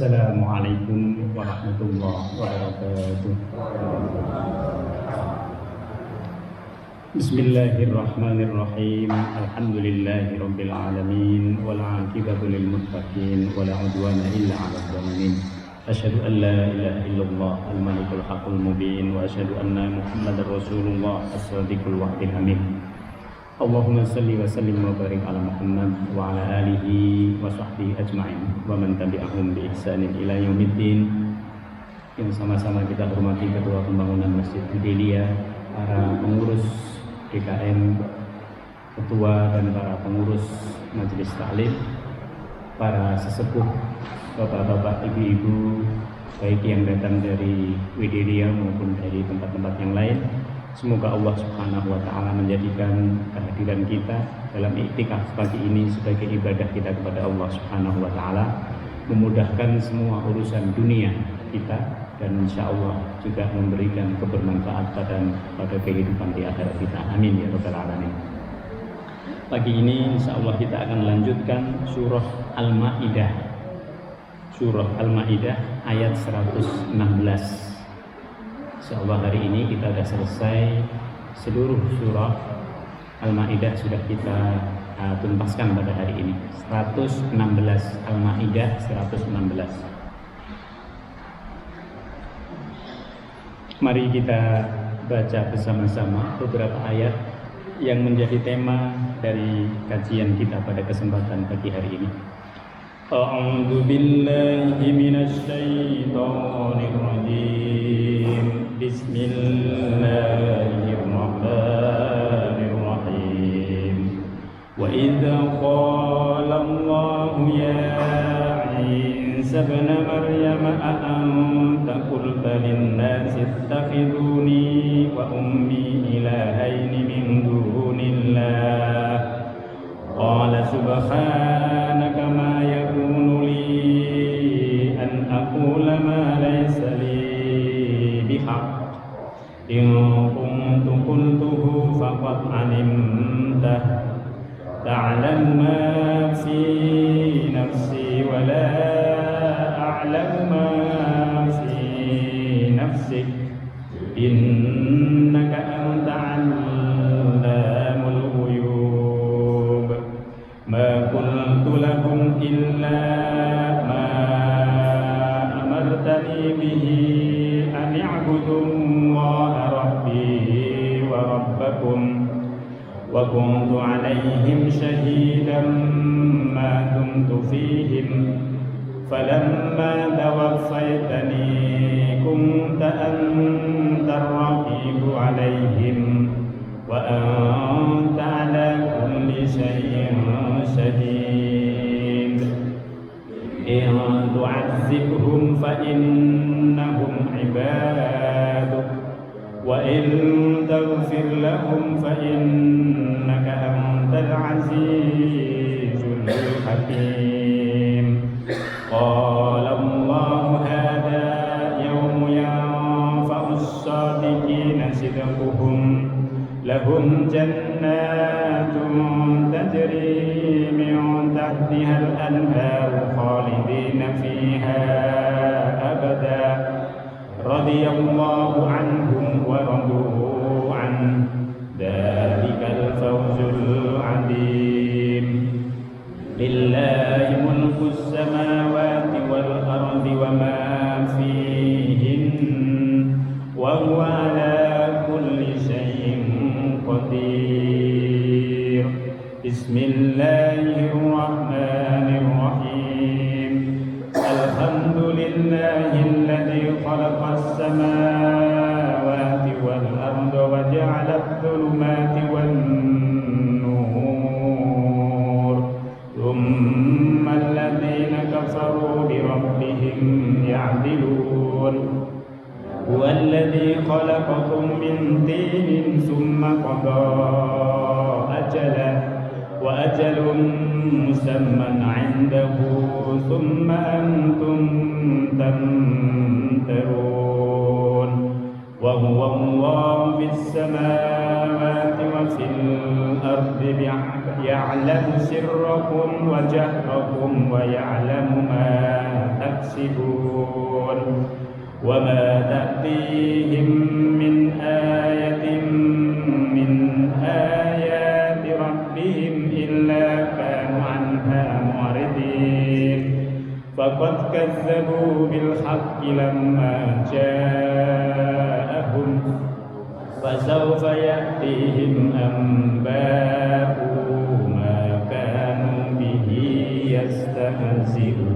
Assalamualaikum warahmatullahi wabarakatuh. Bismillahirrahmanirrahim. Alhamdulillahirabbil alamin wal 'aqibatu lil muttaqin wala 'udwana illa 'alal zalimin. Asyhadu an la ilaha illallah al-malikul haqqul mubin wa asyhadu anna Muhammadar Rasulullah as-shadiqul wa'dil amin. Allahumma salli wa sallim wa barik ala Muhammad wa ala alihi wa sahbihi ajma'in wa man tabi'ahum bi ihsanin ila yaumiddin. Yang sama-sama kita hormati Ketua Pembangunan Masjid Fidelia, para pengurus DKM, ketua dan para pengurus majelis taklim, para sesepuh, bapak-bapak, ibu-ibu, baik yang datang dari Widelia maupun dari tempat-tempat yang lain. Semoga Allah Subhanahu wa Ta'ala menjadikan kehadiran kita dalam iktikaf pagi ini sebagai ibadah kita kepada Allah Subhanahu wa Ta'ala, memudahkan semua urusan dunia kita, dan insya Allah juga memberikan kebermanfaatan pada kehidupan di akhirat kita. Amin ya rabbal alamin. Pagi ini insya Allah kita akan lanjutkan surah Al-Ma'idah. Surah Al-Ma'idah ayat 116. Insyaallah hari ini kita sudah selesai seluruh surah Al-Ma'idah, sudah kita tuntaskan pada hari ini. 116 Al-Ma'idah 116. Mari kita baca bersama-sama beberapa ayat yang menjadi tema dari kajian kita pada kesempatan pagi hari ini. A'udzu billahi minasy syaithanir rajim. Bismillahirrahmanirrahim. Wa idza qala Allahu ya Isa ibn Maryam a anta qulta lin-nasi ittakhiduni wa ummi ilahaini min dunillah qala subhanaka ma yakunu li an aqula ma laysa li bihaq in kuntu qultuhu faqad alimtah ta'lamu ma fi nafsi wa la a'lamu ma fi nafsik innaka anta 'allamul ghuyub ma qultu lahum illa ma amartani bihi an i'budu allaha rabbi wa rabbakum wa kuntu 'alaihim shahidan ma dumtu fihim falamma tawaffaytani kunta antar raqibu 'alaihim wa anta 'ala kulli shay'in shahid in tu'azzibhum fa innahum 'ibaduk wa in taghfir lahum fa innaka antal 'azizul hakim. Qala Allahu hadha yawmu yanfa'u as-sadiqina sidquhum lahum jannatun tajri min tahtiha al-anharu khalidina fiha abada radiyallahu anhum wa radu an dhalikal fawzul 'adzim. Lillahi mulkus samawati wal ardi wa ma fihin wa huwa ala kulli shay'in qadir. Bismillahirrahmanirrahim. Alhamdulillahilladzi khalaqas samawati wal arda wa ja'ala adh-dhulumati wan nur thumma alladhina kafaru bi rabbihim ya'dilun. Huwa alladzi khalaqakum min tinin thumma qadaa ajalan wa ajalun musamman 'indahu thumma antum tamtarun. Wa huwa Allahu fis samawati wa fil ardi ya'lamu sirrakum wa jahrakum wa ya'lamu ma تكسبون وما تأتيهم من آية من آيات ربهم إلا كانوا عنها معرضين فقد كذبوا بالحق لما جاءهم فسوف يأتيهم أنباء ما كانوا به يستهزئون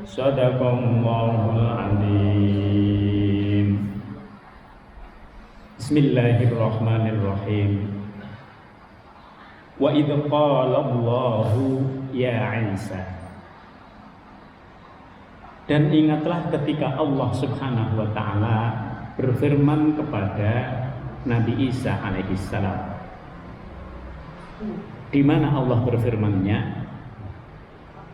صدق الله العظيم. Bismillahirrahmanirrahim. Wa idh qala Allahu ya Isa. Dan ingatlah ketika Allah Subhanahu wa taala berfirman kepada Nabi Isa alaihissalam. Di mana Allah berfirman-Nya?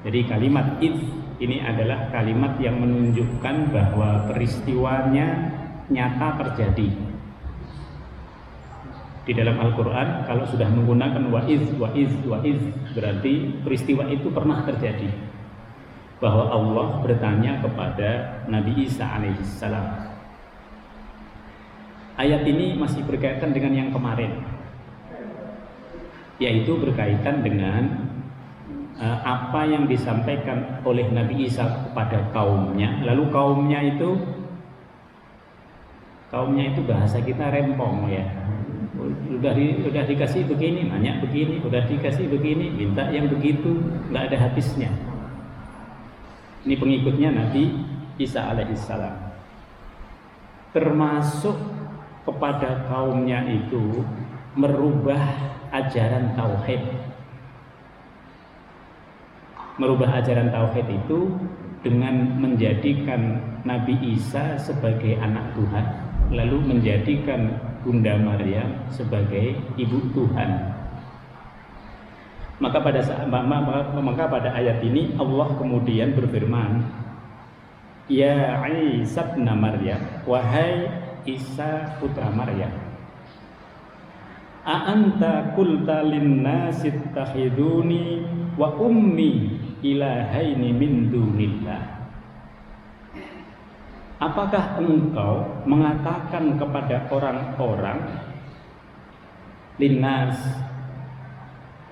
Jadi kalimat id ini adalah kalimat yang menunjukkan bahwa peristiwanya nyata terjadi. Di dalam Al-Quran kalau sudah menggunakan wa'iz berarti peristiwa itu pernah terjadi, bahwa Allah bertanya kepada Nabi Isa alaihissalam. Ayat ini masih berkaitan dengan yang kemarin, yaitu berkaitan dengan apa yang disampaikan oleh Nabi Isa kepada kaumnya. Lalu kaumnya itu bahasa kita rempong ya. Udah dikasih begini, nanya begini, udah dikasih begini, minta yang begitu, nggak ada habisnya. Ini pengikutnya Nabi Isa alaihissalam. Termasuk kepada kaumnya itu merubah ajaran tauhid. Merubah ajaran tauhid itu dengan menjadikan Nabi Isa sebagai anak Tuhan, lalu menjadikan Bunda Maryam sebagai ibu Tuhan. Maka pada ayat ini Allah kemudian berfirman, Ya Isa ibn Maryam, wahai Isa putra Maryam, a anta qulta lin-nasi ittakhiduni wa ummi ilahaini min dunillah. Apakah engkau mengatakan kepada orang-orang, linnas,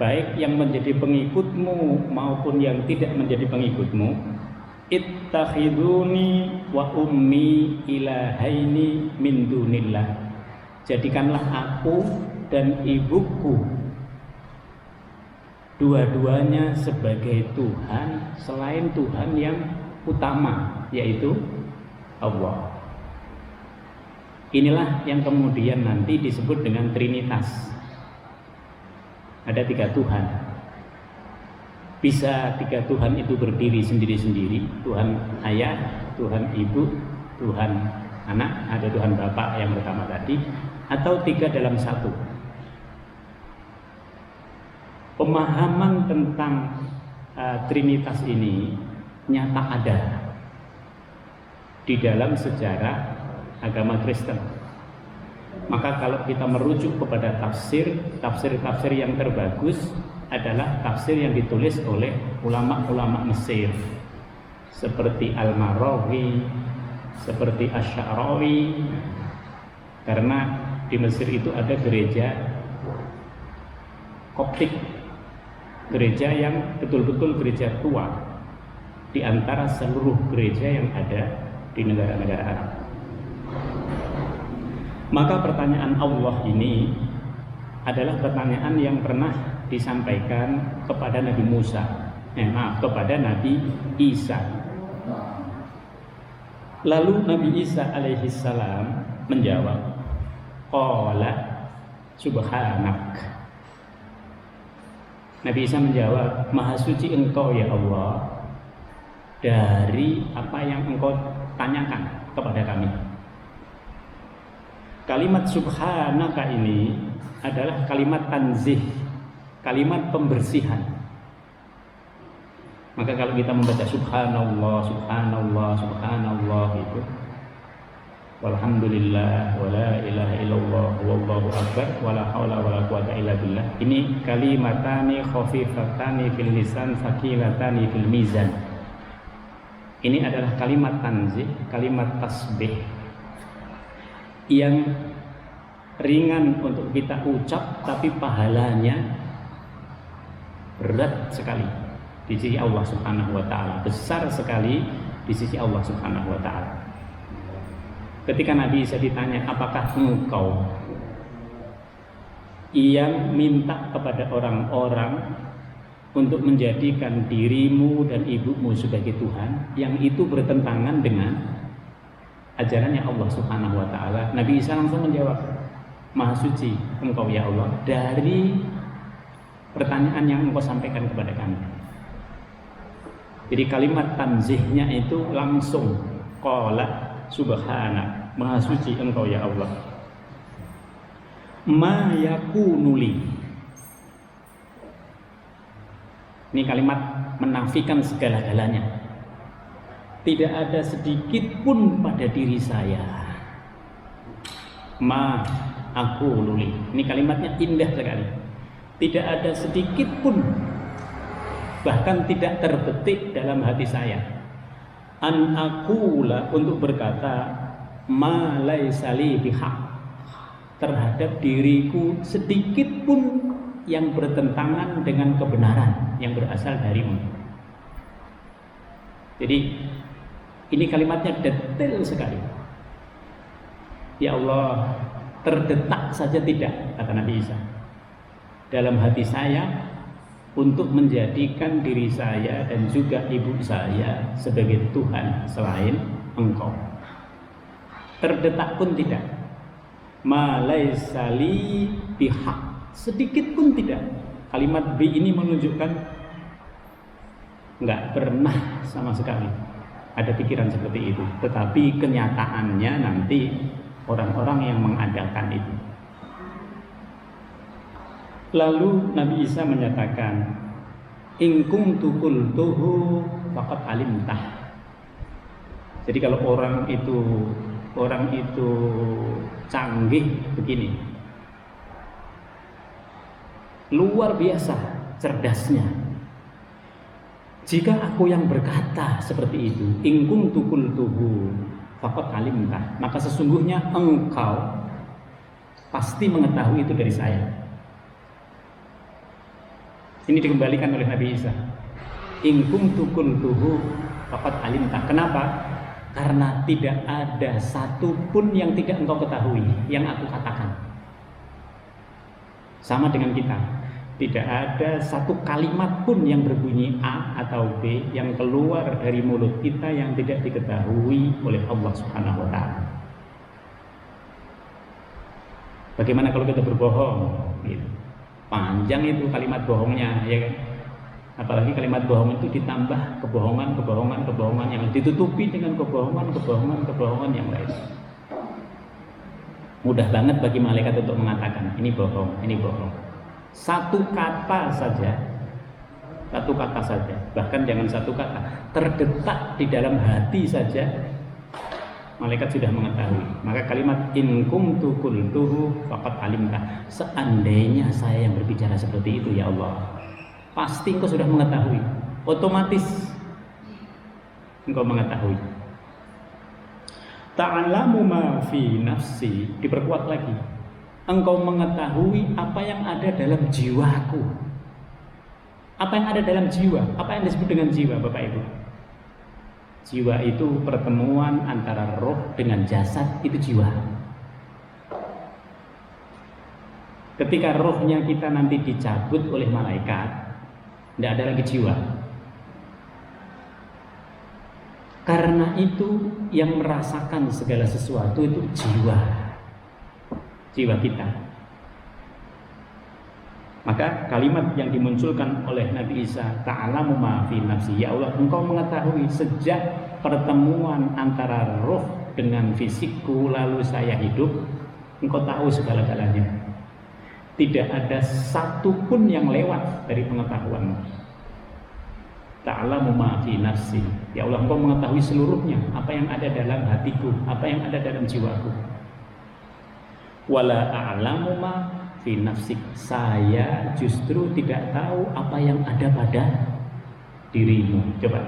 baik yang menjadi pengikutmu maupun yang tidak menjadi pengikutmu, ittakhiduni wa ummi ilahaini min dunillah, jadikanlah aku dan ibuku dua-duanya sebagai Tuhan selain Tuhan yang utama, yaitu Allah. Inilah yang kemudian nanti disebut dengan Trinitas. Ada 3 Tuhan. Bisa 3 Tuhan itu berdiri sendiri-sendiri, Tuhan ayah, Tuhan ibu, Tuhan anak, ada Tuhan Bapa yang pertama tadi, atau 3 dalam 1. Pemahaman tentang Trinitas ini nyata ada di dalam sejarah agama Kristen. Maka kalau kita merujuk kepada tafsir yang terbagus adalah tafsir yang ditulis oleh ulama-ulama Mesir seperti Al-Marawi, seperti Asy-Sya'rawi, karena di Mesir itu ada gereja Koptik, gereja yang betul-betul gereja tua di antara seluruh gereja yang ada di negara-negara Arab. Maka pertanyaan Allah ini adalah pertanyaan yang pernah disampaikan kepada Nabi Musa, kepada Nabi Isa. Lalu Nabi Isa alaihissalam menjawab, Qala subhanak. Nabi Isa menjawab, Maha suci engkau ya Allah dari apa yang engkau tanyakan kepada kami. Kalimat subhanaka ini adalah kalimat tanzih, kalimat pembersihan. Maka kalau kita membaca subhanallah, subhanallah, subhanallah itu, walhamdulillah, wala ilaha illallah, wallahu akbar, wala haula wala quwata illa billah. Ini kalimatani khafifatani fil lisan, thaqilatani fil mizan. Ini adalah kalimat tanzih, kalimat tasbih yang ringan untuk kita ucap, tapi pahalanya berat sekali di sisi Allah Subhanahu wa taala, besar sekali di sisi Allah Subhanahu wa taala. Ketika Nabi Isa ditanya, apakah engkau yang minta kepada orang-orang untuk menjadikan dirimu dan ibumu sebagai Tuhan, yang itu bertentangan dengan ajarannya Allah Subhanahu wa taala? Nabi Isa langsung menjawab, Maha suci engkau ya Allah dari pertanyaan yang engkau sampaikan kepada kami. Jadi kalimat tanzihnya itu langsung qala subhanak, maha suci engkau ya Allah. Ma yakunu li. Ini kalimat menafikan segala-galanya. Tidak ada sedikit pun pada diri saya. Ma aku luli. Ini kalimatnya indah sekali. Tidak ada sedikit pun, bahkan tidak terbetik dalam hati saya, an aqula, untuk berkata ma laisa li bihaq, terhadap diriku sedikit pun yang bertentangan dengan kebenaran yang berasal darimu. Jadi ini kalimatnya detail sekali. Ya Allah, terdetak saja tidak, kata Nabi Isa, dalam hati saya untuk menjadikan diri saya dan juga ibu saya sebagai Tuhan selain engkau. Terdetak pun tidak. Ma laisa li bihaq, sedikit pun tidak. Kalimat B ini menunjukkan enggak pernah sama sekali ada pikiran seperti itu. Tetapi kenyataannya nanti orang-orang yang mengadakan itu. Lalu Nabi Isa menyatakan, in kuntu qultuhu faqad alimtah. Jadi kalau orang itu canggih begini, luar biasa cerdasnya. Jika aku yang berkata seperti itu, in kuntu qultuhu faqad alimtah, maka sesungguhnya engkau pasti mengetahui itu dari saya. Ini dikembalikan oleh Nabi Isa. In kuntu qultuhu faqad alimtah. Kenapa? Karena tidak ada satu pun yang tidak engkau ketahui yang aku katakan. Sama dengan kita. Tidak ada satu kalimat pun yang berbunyi A atau B yang keluar dari mulut kita yang tidak diketahui oleh Allah Subhanahu wa taala. Bagaimana kalau kita berbohong? Gitu. Panjang itu kalimat bohongnya, ya kan? Apalagi kalimat bohong itu ditambah kebohongan yang ditutupi dengan kebohongan yang lain. Mudah banget bagi malaikat untuk mengatakan ini bohong. Satu kata saja, bahkan jangan satu kata, terdetak di dalam hati saja, malaikat sudah mengetahui. Maka kalimat in kuntu qultuhu faqad alimtah, seandainya saya yang berbicara seperti itu ya Allah, pasti engkau sudah mengetahui, otomatis engkau mengetahui. Ta'alamu ma fi nafsi, diperkuat lagi, engkau mengetahui apa yang ada dalam jiwaku. Apa yang ada dalam jiwa? Apa yang disebut dengan jiwa, Bapak Ibu? Jiwa itu pertemuan antara roh dengan jasad, itu jiwa. Ketika rohnya kita nanti dicabut oleh malaikat, tidak ada lagi jiwa. Karena itu yang merasakan segala sesuatu itu jiwa kita. Maka kalimat yang dimunculkan oleh Nabi Isa, ta'alamu ma fi nafsi, ya Allah engkau mengetahui sejak pertemuan antara roh dengan fisikku lalu saya hidup, engkau tahu segala-galanya. Tidak ada satu pun yang lewat dari pengetahuanmu. Ta'alamu ma fi nafsi, ya Allah engkau mengetahui seluruhnya, apa yang ada dalam hatiku, apa yang ada dalam jiwaku. Wala a'lamu ma fi nafsik, saya justru tidak tahu apa yang ada pada dirimu. Coba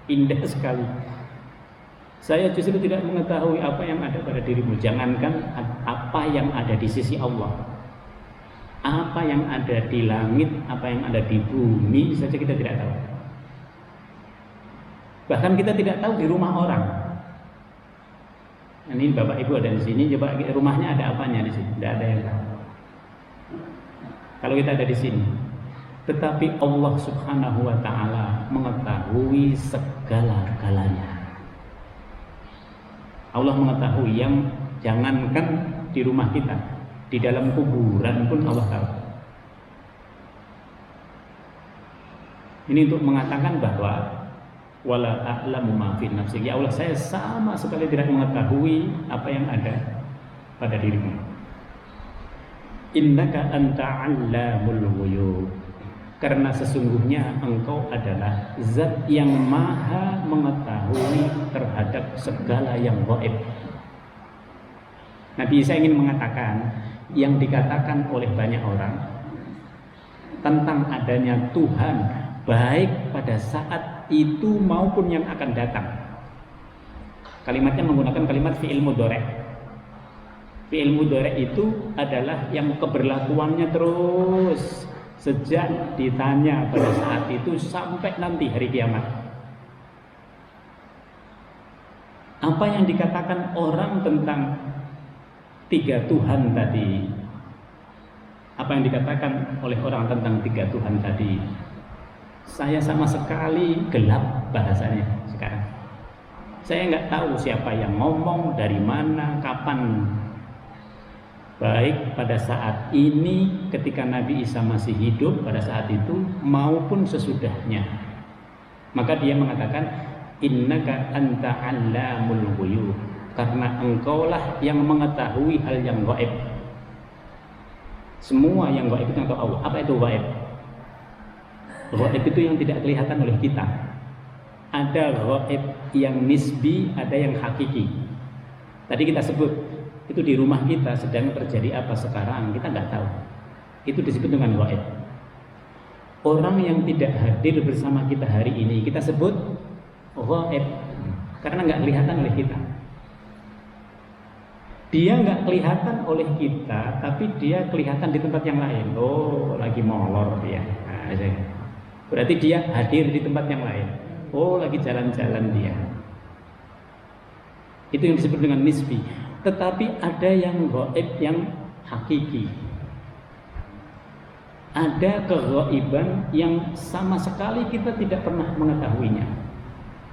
Indah sekali. Saya justru tidak mengetahui apa yang ada pada dirimu. Jangankan apa yang ada di sisi Allah, apa yang ada di langit, apa yang ada di bumi saja kita tidak tahu. Bahkan kita tidak tahu di rumah orang. Ini Bapak Ibu ada di sini, coba rumahnya ada apanya di sini? Tidak ada yang tahu. Kalau kita ada di sini, tetapi Allah Subhanahu wa Ta'ala mengetahui segala-galanya. Allah mengetahui yang jangankan di rumah kita, di dalam kuburan pun Allah tahu. Ini untuk mengatakan bahwa wala a'lamu ma fi nafsi. Ya Allah, saya sama sekali tidak mengetahui apa yang ada pada dirimu. Innaka anta 'allamul ghuyub. Karena sesungguhnya engkau adalah zat yang maha mengetahui terhadap segala yang gaib. Nabi Isa ingin mengatakan yang dikatakan oleh banyak orang tentang adanya Tuhan baik pada saat itu maupun yang akan datang. Kalimatnya menggunakan kalimat fi'il mudhari'. Fi'il mudhari' itu adalah yang keberlakuannya terus sejak ditanya pada saat itu sampai nanti hari kiamat. Apa yang dikatakan orang tentang tiga Tuhan tadi, apa yang dikatakan oleh orang tentang tiga Tuhan tadi, saya sama sekali gelap bahasanya sekarang. Saya nggak tahu siapa yang ngomong, dari mana, kapan. Baik pada saat ini ketika Nabi Isa masih hidup pada saat itu maupun sesudahnya. Maka dia mengatakan innaka anta 'allamul ghuyub, karena engkaulah yang mengetahui hal yang gaib. Semua yang gaib itu tahu Allah. Apa itu gaib? Gaib itu yang tidak kelihatan oleh kita. Ada gaib yang nisbi, ada yang hakiki. Tadi kita sebut itu di rumah kita sedang terjadi apa sekarang kita nggak tahu. Itu disebut dengan gaib. Orang yang tidak hadir bersama kita hari ini kita sebut gaib karena nggak kelihatan oleh kita. Dia nggak kelihatan oleh kita, tapi dia kelihatan di tempat yang lain. Oh, lagi molor dia. Nah, berarti dia hadir di tempat yang lain. Oh, lagi jalan-jalan dia. Itu yang disebut dengan nisbi. Tetapi ada yang gaib yang hakiki. Ada kegaiban yang sama sekali kita tidak pernah mengetahuinya.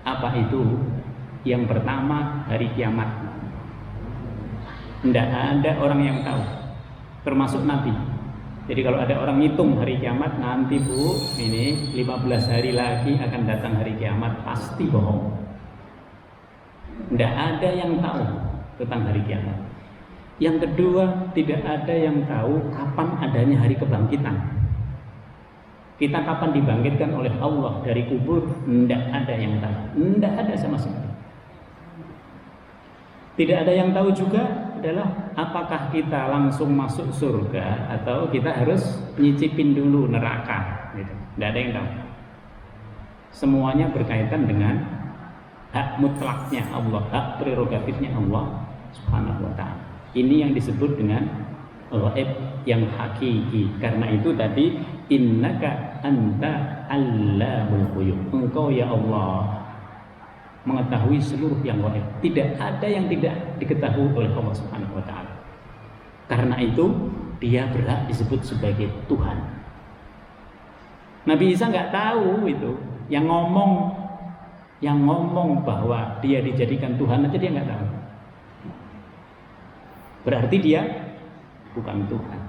Apa itu? Yang pertama, hari kiamat. Tidak ada orang yang tahu, termasuk Nabi. Jadi kalau ada orang ngitung hari kiamat, nanti Bu, ini 15 hari lagi akan datang hari kiamat, pasti bohong. Tidak ada yang tahu tentang hari kiamat. Yang kedua, tidak ada yang tahu kapan adanya hari kebangkitan. Kita kapan dibangkitkan oleh Allah dari kubur, tidak ada yang tahu. Tidak ada sama sekali. Tidak ada yang tahu juga adalah apakah kita langsung masuk surga atau kita harus nyicipin dulu neraka. Gitu. Tidak ada yang tahu. Semuanya berkaitan dengan hak mutlaknya Allah, hak prerogatifnya Allah Subhanahu wa Ta'ala. Ini yang disebut dengan gaib yang hakiki. Karena itu tadi innaka anta 'allamul ghuyub. Engkau ya Allah mengetahui seluruh yang gaib. Tidak ada yang tidak diketahui oleh Allah Subhanahu wa Ta'ala. Karena itu dia berhak disebut sebagai Tuhan. Nabi Isa nggak tahu itu. Yang ngomong bahwa dia dijadikan Tuhan aja dia nggak tahu. Berarti dia bukan Tuhan.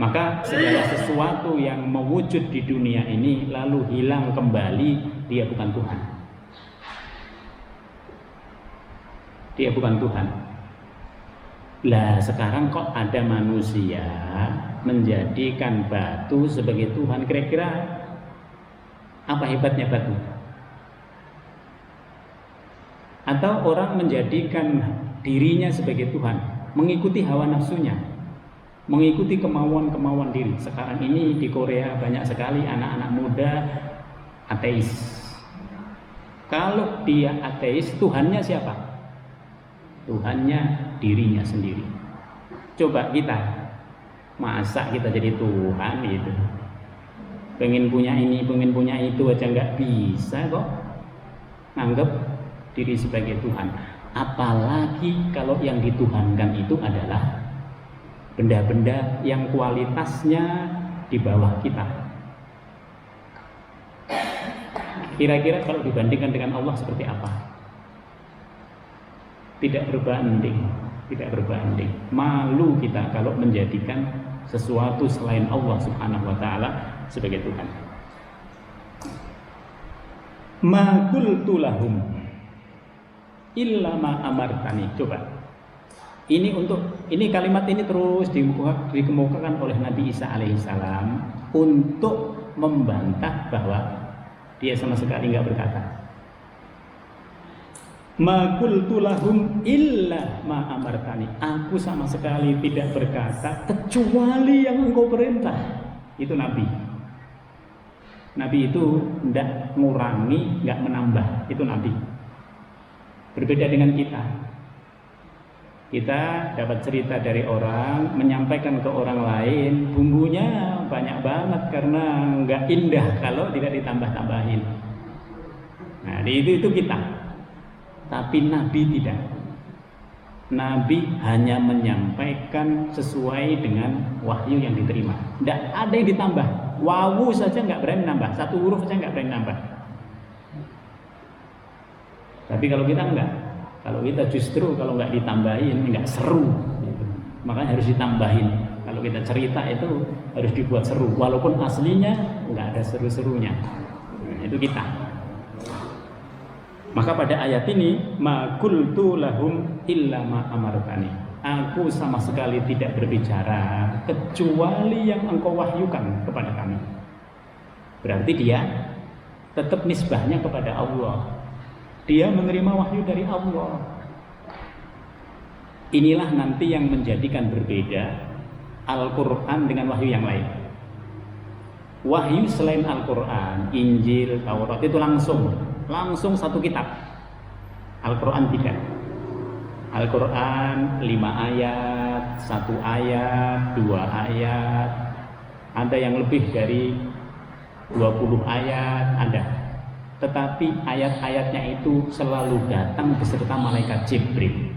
Maka segala sesuatu yang mewujud di dunia ini lalu hilang kembali, dia bukan Tuhan. Dia bukan Tuhan. Lah sekarang kok ada manusia menjadikan batu sebagai Tuhan. Kira-kira apa hebatnya batu? Atau orang menjadikan dirinya sebagai Tuhan, mengikuti hawa nafsunya, mengikuti kemauan-kemauan diri. Sekarang ini di Korea banyak sekali anak-anak muda ateis. Kalau dia ateis, Tuhannya siapa? Tuhannya dirinya sendiri. Coba kita, masa kita jadi Tuhan gitu? Pengen punya ini, pengen punya itu aja nggak bisa kok. Anggap diri sebagai Tuhan. Apalagi kalau yang dituhankan itu adalah benda-benda yang kualitasnya di bawah kita. Kira-kira kalau dibandingkan dengan Allah seperti apa? Tidak berbanding, tidak berbanding. Malu kita kalau menjadikan sesuatu selain Allah Subhanahu wa taala sebagai Tuhan. Ma qultu lahum illa ma amartani. Coba. Ini kalimat ini terus dikemukakan oleh Nabi Isa alaihissalam untuk membantah bahwa dia sama sekali nggak berkata. Ma qultu lahum illa ma amartani. Aku sama sekali tidak berkata kecuali yang engkau perintah. Itu Nabi. Nabi itu tidak mengurangi, nggak menambah. Itu Nabi. Berbeda dengan kita. Kita dapat cerita dari orang, menyampaikan ke orang lain, bumbunya banyak banget karena nggak indah kalau tidak ditambah-tambahin. Nah, itu kita. Tapi Nabi tidak. Nabi hanya menyampaikan sesuai dengan wahyu yang diterima. Tidak ada yang ditambah. Wawu saja nggak berani nambah. Satu huruf saja nggak berani nambah. Tapi kalau kita enggak. Kalau kita justru kalau nggak ditambahin nggak seru. Gitu. Makanya harus ditambahin. Kalau kita cerita itu harus dibuat seru. Walaupun aslinya nggak ada seru-serunya. Nah, itu kita. Maka pada ayat ini ma qultu lahum illa ma amartani. Aku sama sekali tidak berbicara kecuali yang engkau wahyukan kepada kami. Berarti dia tetap nisbahnya kepada Allah. Dia menerima wahyu dari Allah. Inilah nanti yang menjadikan berbeda Al-Quran dengan wahyu yang lain. Wahyu selain Al-Quran, Injil, Taurat itu langsung satu kitab. Al-Quran tidak. Al-Quran 5 ayat, 1 ayat, 2 ayat, ada yang lebih dari 20 ayat, ada. Tetapi ayat-ayatnya itu selalu datang beserta malaikat Jibril.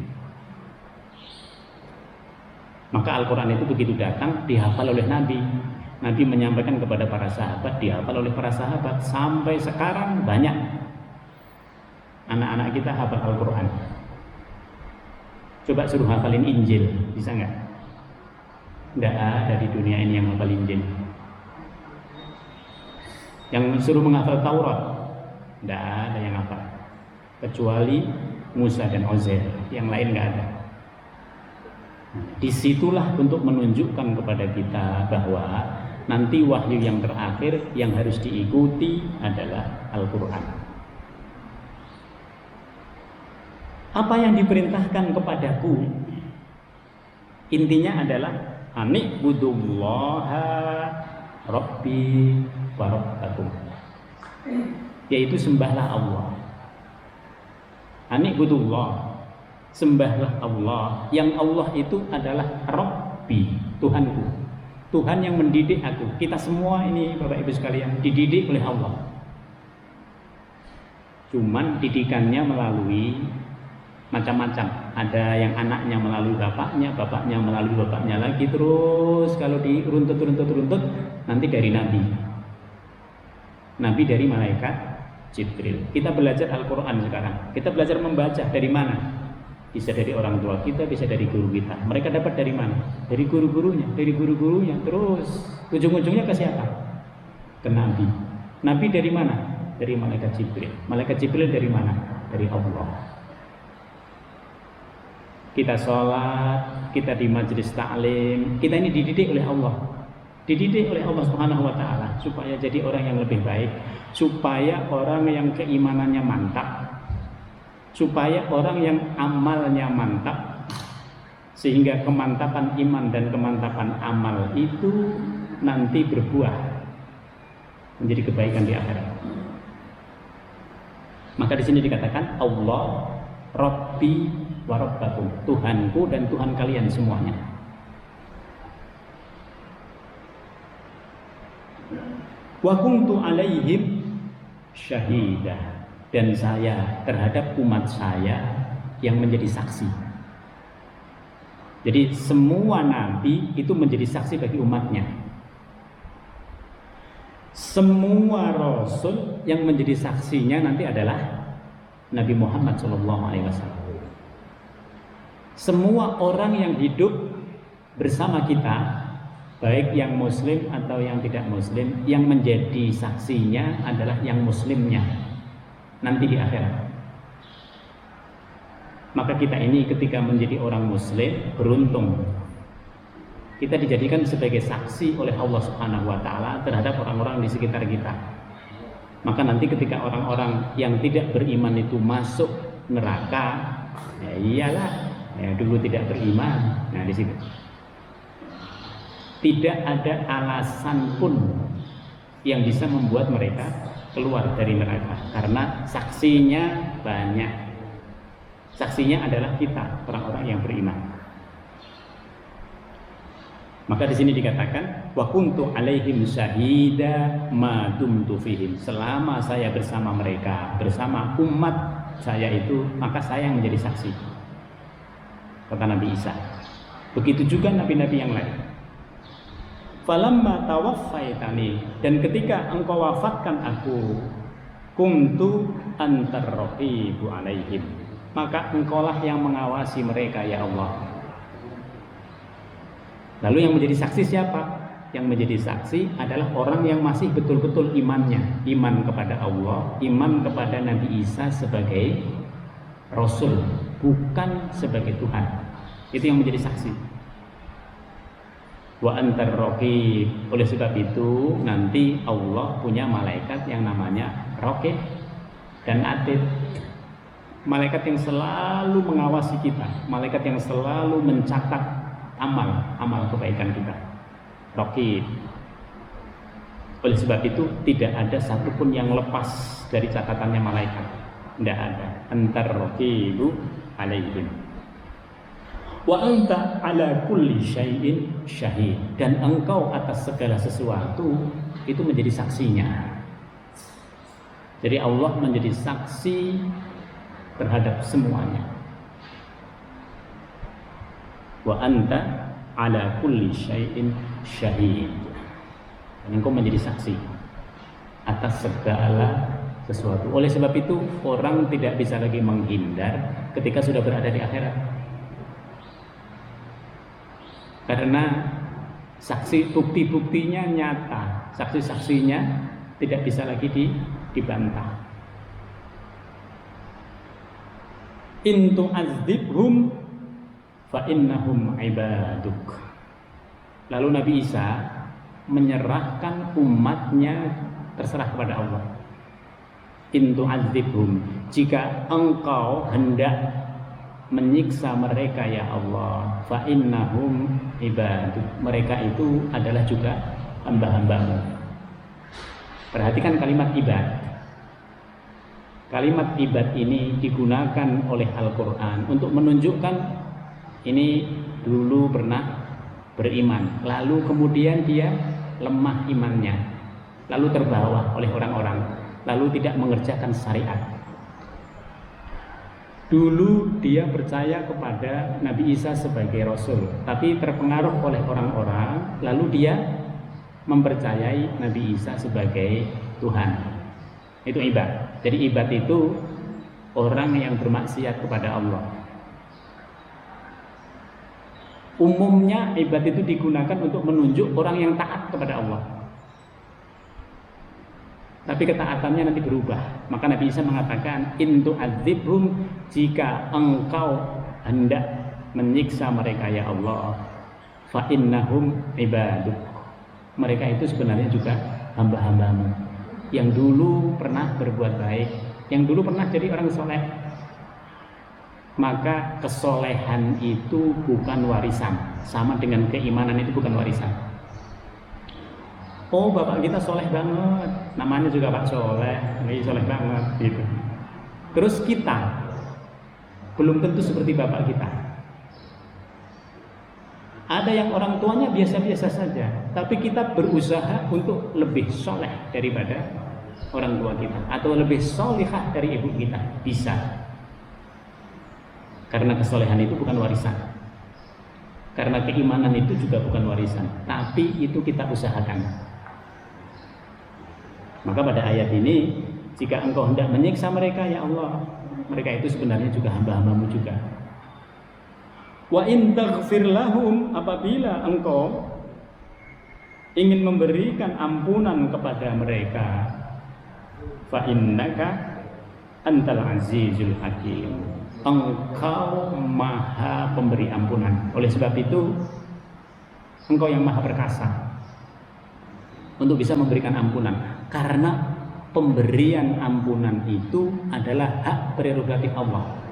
Maka Al-Quran itu begitu datang dihafal oleh Nabi. Nabi menyampaikan kepada para sahabat, dihafal oleh para sahabat. Sampai sekarang banyak anak-anak kita hafal Al-Quran. Coba suruh hafalin Injil, bisa nggak? Nggak ada di dunia ini yang hafal Injil. Yang suruh menghafal Taurat, nggak ada yang hafal. Kecuali Musa dan Uzair, yang lain nggak ada. Disitulah untuk menunjukkan kepada kita bahwa nanti wahyu yang terakhir yang harus diikuti adalah Al-Quran. Apa yang diperintahkan kepadaku intinya adalah ani'budullaha rabbi wa rabbakum, yaitu sembahlah Allah. Ani'budullah, sembahlah Allah. Yang Allah itu adalah Rabbi, Tuhanku, Tuhan yang mendidik aku. Kita semua ini Bapak Ibu sekalian dididik oleh Allah. Cuman didikannya melalui macam-macam. Ada yang anaknya melalui bapaknya, bapaknya melalui bapaknya lagi, terus kalau diruntut nanti dari Nabi. Nabi dari malaikat Jibril. Kita belajar Al-Quran sekarang. Kita belajar membaca dari mana? Bisa dari orang tua kita, bisa dari guru kita. Mereka dapat dari mana? Dari guru-gurunya, terus ujung-ujungnya ke siapa? Ke Nabi. Nabi dari mana? Dari malaikat Jibril. Malaikat Jibril dari mana? Dari Allah. Kita sholat, kita di majelis ta'lim, kita ini dididik oleh Allah. Dididik oleh Allah Subhanahu wa taala supaya jadi orang yang lebih baik, supaya orang yang keimanannya mantap, supaya orang yang amalnya mantap, sehingga kemantapan iman dan kemantapan amal itu nanti berbuah menjadi kebaikan di akhirat. Maka di sini dikatakan Allah Rabbi wa Rabbakum, Tuhanku dan Tuhan kalian semuanya. Wa kuntu alaihim syahidah, dan saya terhadap umat saya yang menjadi saksi. Jadi semua nabi itu menjadi saksi bagi umatnya. Semua rasul yang menjadi saksinya nanti adalah Nabi Muhammad SAW. Semua orang yang hidup bersama kita, baik yang muslim atau yang tidak muslim, yang menjadi saksinya adalah yang muslimnya nanti di akhirat. Maka kita ini ketika menjadi orang muslim beruntung. Kita dijadikan sebagai saksi oleh Allah Subhanahu wa taala terhadap orang-orang di sekitar kita. Maka nanti ketika orang-orang yang tidak beriman itu masuk neraka, ya iyalah, ya dulu tidak beriman. Nah, di situ tidak ada alasan pun yang bisa membuat mereka keluar dari neraka, karena saksinya banyak. Saksinya adalah kita, orang-orang yang beriman. Maka di sini dikatakan wa kuntu alaihim syahida ma dumtu fihim, selama saya bersama mereka, bersama umat saya itu, maka saya yang menjadi saksi, kata Nabi Isa. Begitu juga nabi-nabi yang lain. Falamma tawaffaitani, dan ketika engkau wafatkan aku, kuntu antar raqibu alaihim, maka engkaulah yang mengawasi mereka ya Allah. Lalu yang menjadi saksi siapa? Yang menjadi saksi adalah orang yang masih betul-betul imannya, iman kepada Allah, iman kepada Nabi Isa sebagai Rasul, bukan sebagai Tuhan. Itu yang menjadi saksi. Wa antar raqib, oleh sebab itu nanti Allah punya malaikat yang namanya Raqib dan Atid. Malaikat yang selalu mengawasi kita, malaikat yang selalu mencatat amal kebaikan kita. Raqib. Oleh sebab itu tidak ada satupun yang lepas dari catatannya malaikat. Tidak ada. Antar raqibu alaihim. Wa anta ala kulli syai'in syahid, dan engkau atas segala sesuatu itu menjadi saksinya. Jadi Allah menjadi saksi terhadap semuanya. Wa anta ala kulli syai'in syahid, dan engkau menjadi saksi atas segala sesuatu. Oleh sebab itu orang tidak bisa lagi menghindar ketika sudah berada di akhirat, karena saksi, bukti-buktinya nyata, saksi-saksinya tidak bisa lagi dibantah. In tu'adzibhum fa innahum ibaduk. Lalu Nabi Isa menyerahkan umatnya terserah kepada Allah. In tu'adzibhum, jika engkau hendak menyiksa mereka ya Allah, fa innahum ibaduk, mereka itu adalah juga hamba-hambamu. Perhatikan kalimat ibad. Kalimat ibad ini digunakan oleh Al-Quran untuk menunjukkan ini dulu pernah beriman, lalu kemudian dia lemah imannya, lalu terbawa oleh orang-orang, lalu tidak mengerjakan syariat. Dulu dia percaya kepada Nabi Isa sebagai Rasul, tapi terpengaruh oleh orang-orang, lalu dia mempercayai Nabi Isa sebagai Tuhan. Itu ibad. Jadi ibad itu orang yang bermaksiat kepada Allah. Umumnya ibad itu digunakan untuk menunjuk orang yang taat kepada Allah, tapi ketaatannya nanti berubah. Maka Nabi Isa mengatakan, in tu'adzibhum, jika engkau hendak menyiksa mereka ya Allah, fa innahum ibaduk, mereka itu sebenarnya juga hamba-hambamu yang dulu pernah berbuat baik, yang dulu pernah jadi orang soleh. Maka kesolehan itu bukan warisan, sama dengan keimanan itu bukan warisan. Oh, bapak kita soleh banget, namanya juga Pak Soleh, ini soleh banget gitu. Terus kita belum tentu seperti bapak kita. Ada yang orang tuanya biasa-biasa saja, tapi kita berusaha untuk lebih soleh daripada orang tua kita, atau lebih solihah dari ibu kita. Bisa. Karena kesolehan itu bukan warisan. Karena keimanan itu juga bukan warisan, tapi itu kita usahakan. Maka pada ayat ini, jika engkau hendak menyiksa mereka, ya Allah, mereka itu sebenarnya juga hamba-hambamu juga. Wa in taghfir lahum, apabila engkau ingin memberikan ampunan kepada mereka, fa innaka antal azizul hakim, engkau maha pemberi ampunan. Oleh sebab itu engkau yang maha perkasa untuk bisa memberikan ampunan, karena pemberian ampunan itu adalah hak prerogatif Allah.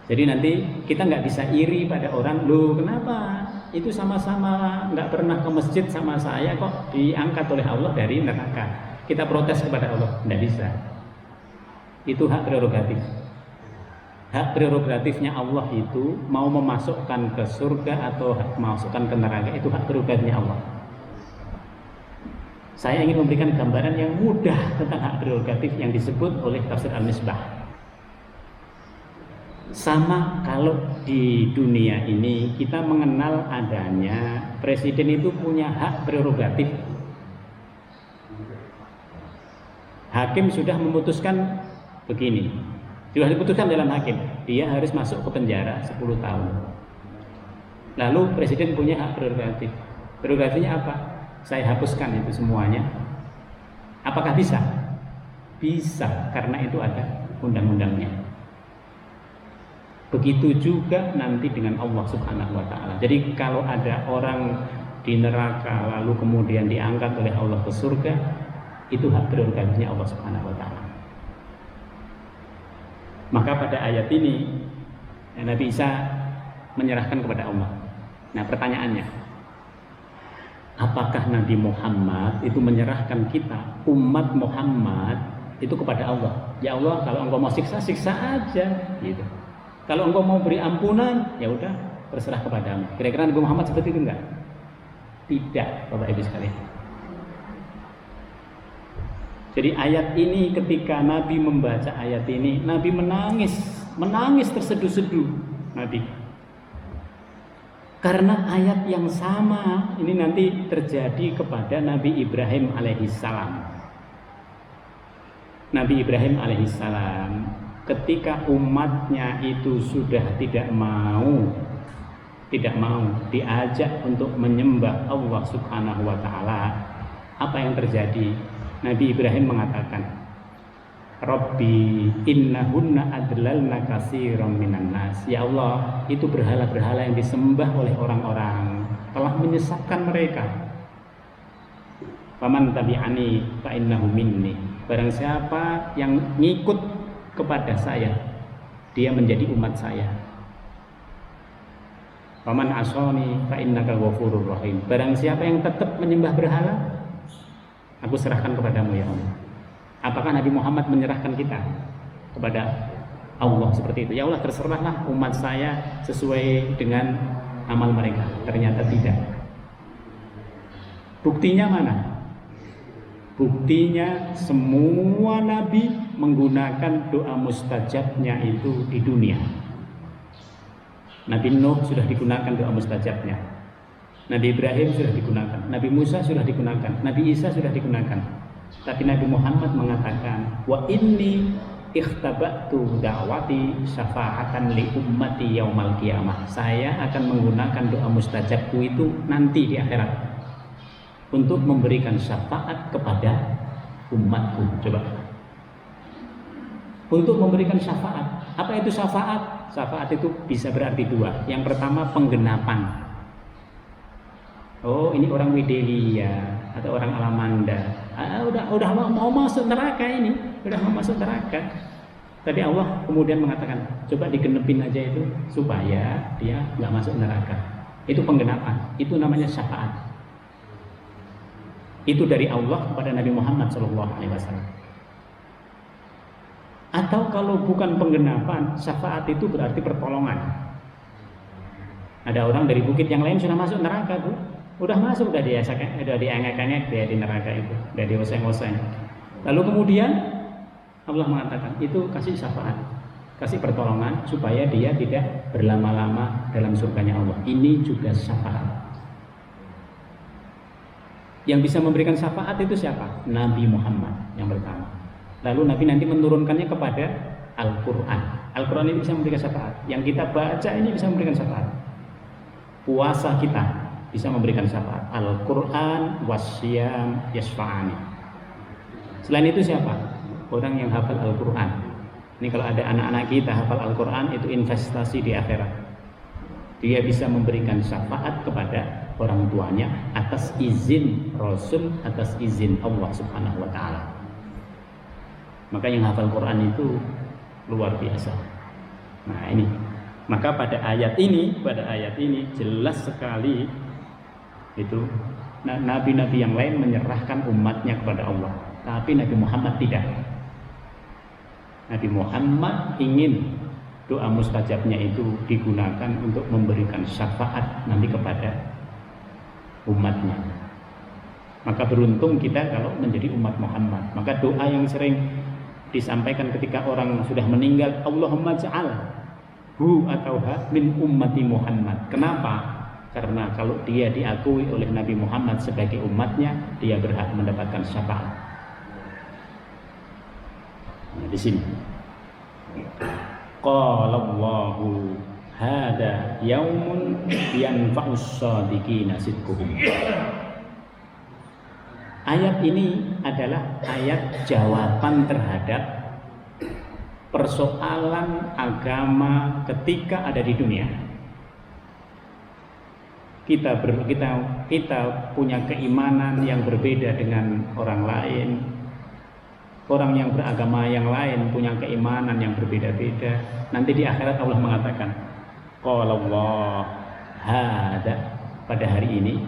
Jadi nanti kita nggak bisa iri pada orang, loh kenapa itu sama-sama nggak pernah ke masjid sama saya kok diangkat oleh Allah dari neraka. Kita protes kepada Allah, nggak bisa. Itu hak prerogatif. Hak prerogatifnya Allah itu mau memasukkan ke surga atau memasukkan ke neraka, itu hak prerogatifnya Allah. Saya ingin memberikan gambaran yang mudah tentang hak prerogatif yang disebut oleh Tafsir Al-Misbah. Sama kalau di dunia ini kita mengenal adanya presiden itu punya hak prerogatif. Hakim sudah memutuskan begini, sudah diputuskan dalam hakim, dia harus masuk ke penjara 10 tahun. Lalu presiden punya hak prerogatif. Prerogatifnya apa? Saya hapuskan itu semuanya. Apakah bisa? Bisa, karena itu ada undang-undangnya. Begitu juga nanti dengan Allah Subhanahu wa ta'ala. Jadi kalau ada orang di neraka lalu kemudian diangkat oleh Allah ke surga, itu hak prerogatifnya Allah Subhanahu wa ta'ala. Maka pada ayat ini Nabi Isa menyerahkan kepada Allah. Nah, pertanyaannya, apakah Nabi Muhammad itu menyerahkan kita, umat Muhammad itu kepada Allah? Ya Allah, kalau engkau mau siksa, siksa aja gitu. Kalau engkau mau beri ampunan, ya udah terserah kepadamu. Kira-kira Nabi Muhammad seperti itu enggak? Tidak, Bapak Ibu sekalian. Jadi ayat ini, ketika Nabi membaca ayat ini, Nabi menangis terseduh-seduh Nabi. Karena ayat yang sama ini nanti terjadi kepada Nabi Ibrahim alaihissalam. Nabi Ibrahim alaihissalam ketika umatnya itu sudah tidak mau diajak untuk menyembah Allah Subhanahu wa ta'ala, apa yang terjadi? Nabi Ibrahim mengatakan, Rabbi innahunna adlalna katsiran minan nas. Ya Allah, itu berhala-berhala yang disembah oleh orang-orang telah menyesatkan mereka. Faman tabi'ani fa innahu minni. Barang siapa yang ngikut kepada saya, dia menjadi umat saya. Faman asani fa innaka ghafurur rahim. Barang siapa yang tetap menyembah berhala, aku serahkan kepadamu ya Allah. Apakah Nabi Muhammad menyerahkan kita kepada Allah seperti itu? Ya Allah, terserahlah umat saya sesuai dengan amal mereka. Ternyata tidak. Buktinya mana? Buktinya semua nabi menggunakan doa mustajabnya itu di dunia. Nabi Nuh sudah digunakan doa mustajabnya. Nabi Ibrahim sudah digunakan, Nabi Musa sudah digunakan, Nabi Isa sudah digunakan. Tapi Nabi Muhammad mengatakan, wa inni ikhtabatu da'wati syafa'atan li ummati yaumal qiyamah. Saya akan menggunakan doa mustajabku itu nanti di akhirat untuk memberikan syafaat kepada umatku. Coba. Untuk memberikan syafaat. Apa itu syafaat? Syafaat itu bisa berarti dua. Yang pertama, penggenapan. Oh, ini orang Widelia atau orang Alamanda. Udah mau masuk neraka ini, udah mau masuk neraka. Tapi Allah kemudian mengatakan, coba digenepin aja itu supaya dia nggak masuk neraka. Itu penggenapan. Itu namanya syafaat. Itu dari Allah kepada Nabi Muhammad SAW. Atau kalau bukan penggenapan, syafaat itu berarti pertolongan. Ada orang dari bukit yang lain sudah masuk neraka tuh, udah masuk, udah diengek-engek dia di neraka itu, udah dioseng-oseng. Lalu kemudian Allah mengatakan itu kasih syafaat, kasih pertolongan supaya dia tidak berlama-lama dalam surganya Allah. Ini juga syafaat. Yang bisa memberikan syafaat itu siapa? Nabi Muhammad yang pertama. Lalu Nabi nanti menurunkannya kepada Al-Quran. Al-Quran ini bisa memberikan syafaat. Yang kita baca ini bisa memberikan syafaat. Puasa kita bisa memberikan syafaat. Al-Quran wasyam yasfa'ani. Selain itu siapa? Orang yang hafal Al-Quran. Ini kalau ada anak-anak kita hafal Al-Quran, itu investasi di akhirat. Dia bisa memberikan syafaat kepada orang tuanya atas izin Rasul, atas izin Allah Subhanahu wa Ta'ala. Maka yang hafal Quran itu luar biasa. Nah ini, maka pada ayat ini jelas sekali itu nabi-nabi yang lain menyerahkan umatnya kepada Allah, tapi Nabi Muhammad tidak. Nabi Muhammad ingin doa mustajabnya itu digunakan untuk memberikan syafaat nanti kepada umatnya. Maka beruntung kita kalau menjadi umat Muhammad. Maka doa yang sering disampaikan ketika orang sudah meninggal, Allahumma ja'alhu atau min ummati Muhammad. Kenapa? Karena kalau dia diakui oleh Nabi Muhammad sebagai umatnya, dia berhak mendapatkan syafaat. Nah, di sini. Qala Allahu hada yaumun yanfa'us shadiqina sidquhum. Ayat ini adalah ayat jawaban terhadap persoalan agama ketika ada di dunia. Kita punya keimanan yang berbeda dengan orang lain. Orang yang beragama yang lain punya keimanan yang berbeda-beda. Nanti di akhirat Allah mengatakan, qala Allah hada, pada hari ini,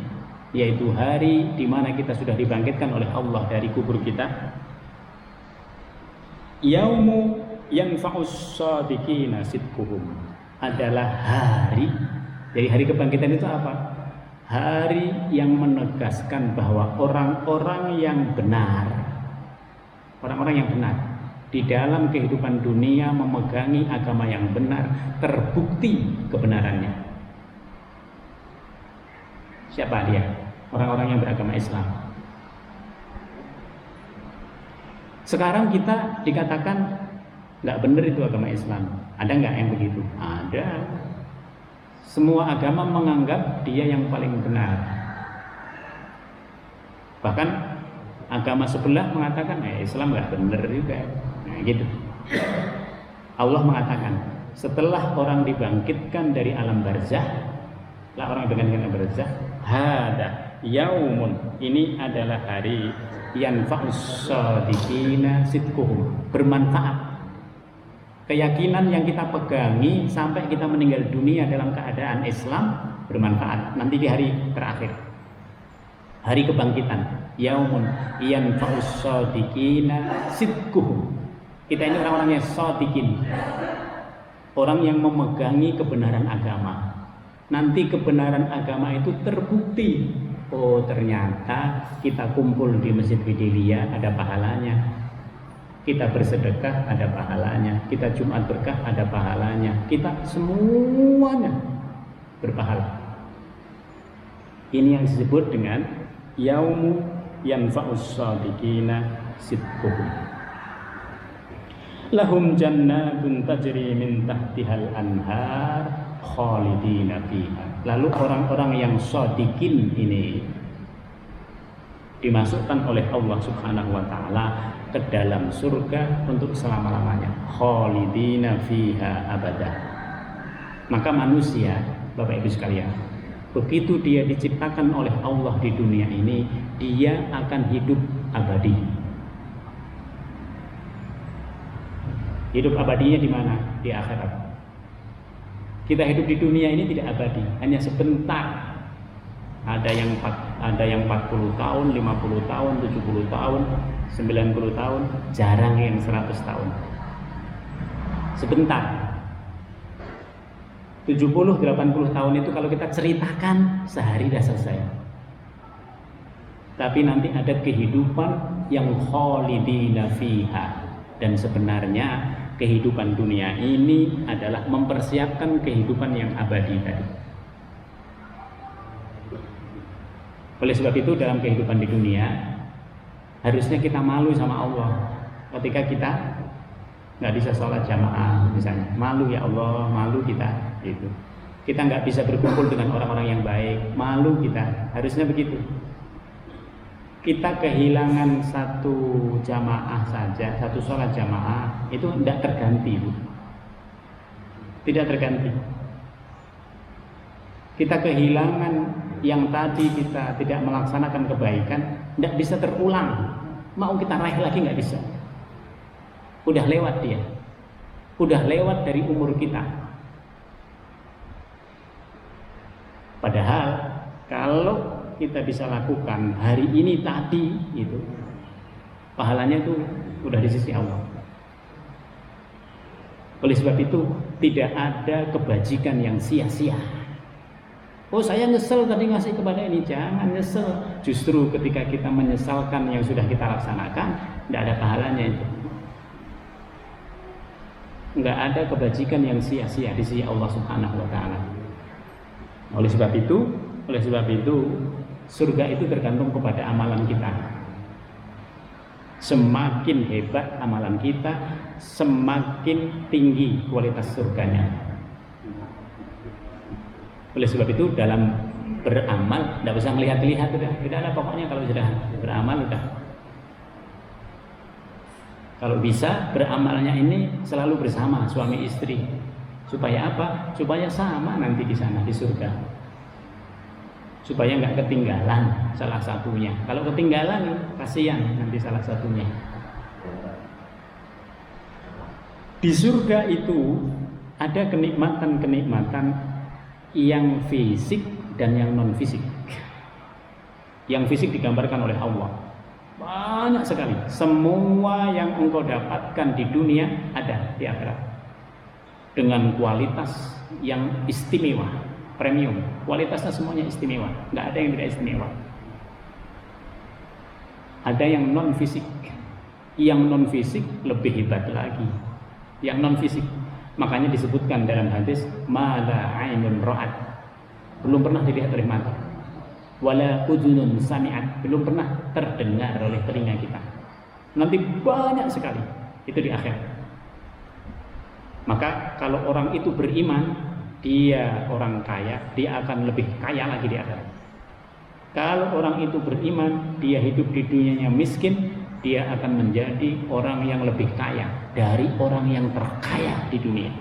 yaitu hari di mana kita sudah dibangkitkan oleh Allah dari kubur kita, yaumu yanfa'us shadiqina sidquhum, adalah hari, dari hari kebangkitan itu apa? Hari yang menegaskan bahwa orang-orang yang benar di dalam kehidupan dunia memegangi agama yang benar, terbukti kebenarannya. Siapa dia? Orang-orang yang beragama Islam. Sekarang kita dikatakan nggak benar itu agama Islam. Ada nggak yang begitu? Ada. Semua agama menganggap dia yang paling benar. Bahkan agama sebelah mengatakan Islam nggak benar juga. Nah gitu. Allah mengatakan setelah orang dibangkitkan dari alam barzah, orang dengan barzah, hada yaumun, ini adalah hari yanfa'us shadiqina sidquhum, bermanfaat. Keyakinan yang kita pegangi sampai kita meninggal dunia dalam keadaan Islam bermanfaat nanti di hari terakhir, hari kebangkitan. Yaumun yanfa'us shadiqina sidquhum. Kita ini orang-orang yang shadiqin, orang yang memegangi kebenaran agama. Nanti kebenaran agama itu terbukti. Oh ternyata kita kumpul di Masjid Fidelia ada pahalanya. Kita bersedekah ada pahalanya. Kita Jumat berkah ada pahalanya. Kita semuanya berpahala. Ini yang disebut dengan yaumu yanfa'us shadiqina sidquhum. Lahum jannatun tajri min tahtihal anhar khalidina fiha. Lalu orang-orang yang shadiqin ini dimasukkan oleh Allah Subhanahu wa taala ke dalam surga untuk selama-lamanya, khalidina fiha abada. Maka manusia, Bapak Ibu sekalian, begitu dia diciptakan oleh Allah di dunia ini, dia akan hidup abadi. Hidup abadinya di mana? Di akhirat. Kita hidup di dunia ini tidak abadi, hanya sebentar. Ada yang 40 tahun, 50 tahun, 70 tahun, 90 tahun, jarang yang 100 tahun. sebentar. 70-80 tahun itu kalau kita ceritakan sehari dah selesai. Tapi nanti ada kehidupan yang khalidina fiha, dan sebenarnya kehidupan dunia ini adalah mempersiapkan kehidupan yang abadi tadi. Oleh sebab itu dalam kehidupan di dunia harusnya kita malu sama Allah ketika kita nggak bisa sholat jamaah misalnya. Malu ya Allah, malu kita gitu. Kita nggak bisa berkumpul dengan orang-orang yang baik, malu kita. Harusnya begitu. Kita kehilangan satu jamaah saja, satu sholat jamaah itu tidak terganti, tidak terganti. Kita kehilangan yang tadi kita tidak melaksanakan kebaikan, tidak bisa terulang. Mau kita raih lagi nggak bisa. Udah lewat dia, udah lewat dari umur kita. Padahal kalau kita bisa lakukan hari ini tadi itu, pahalanya itu udah di sisi Allah. Oleh sebab itu tidak ada kebajikan yang sia-sia. Oh saya nyesel tadi ngasih kepada ini, jangan nyesel. Justru ketika kita menyesalkan yang sudah kita laksanakan, tidak ada pahalanya itu. Nggak ada kebajikan yang sia-sia di sisi Allah Subhanahu wa Ta'ala. Oleh sebab itu surga itu tergantung kepada amalan kita. Semakin hebat amalan kita, semakin tinggi kualitas surganya. Oleh sebab itu dalam beramal tidak usah melihat-lihat, tidak ada pokoknya kalau sudah beramal udah. Kalau bisa beramalnya ini selalu bersama suami istri. Supaya apa? Supaya sama nanti di sana di surga. Supaya nggak ketinggalan salah satunya. Kalau ketinggalan kasihan nanti salah satunya. Di surga itu ada kenikmatan-kenikmatan yang fisik dan yang non fisik. Yang fisik digambarkan oleh Allah banyak sekali. Semua yang engkau dapatkan di dunia ada di akhirat dengan kualitas yang istimewa, premium. Kualitasnya semuanya istimewa, nggak ada yang tidak istimewa. Ada yang non fisik. Yang non fisik lebih hebat lagi. Yang non fisik, makanya disebutkan dalam hadis mala ainun ra'at, belum pernah dilihat oleh mata, wala udhunun sami'at, belum pernah terdengar oleh telinga kita. Nanti banyak sekali itu di akhirat. Maka kalau orang itu beriman, dia orang kaya, dia akan lebih kaya lagi di akhirat. Kalau orang itu beriman, dia hidup di dunianya miskin, dia akan menjadi orang yang lebih kaya dari orang yang terkaya di dunia.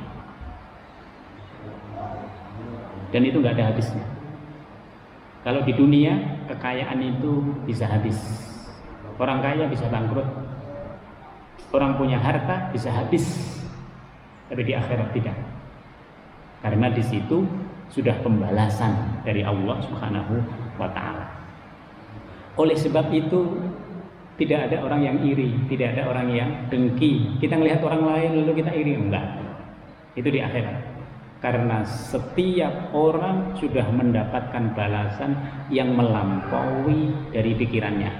Dan itu nggak ada habisnya. Kalau di dunia kekayaan itu bisa habis. Orang kaya bisa bangkrut. Orang punya harta bisa habis. Tapi di akhirat tidak. Karena di situ sudah pembalasan dari Allah Subhanahu wa Ta'ala. Oleh sebab itu tidak ada orang yang iri, tidak ada orang yang dengki. Kita melihat orang lain lalu kita iri, enggak. Itu di akhirat. Karena setiap orang sudah mendapatkan balasan yang melampaui dari pikirannya,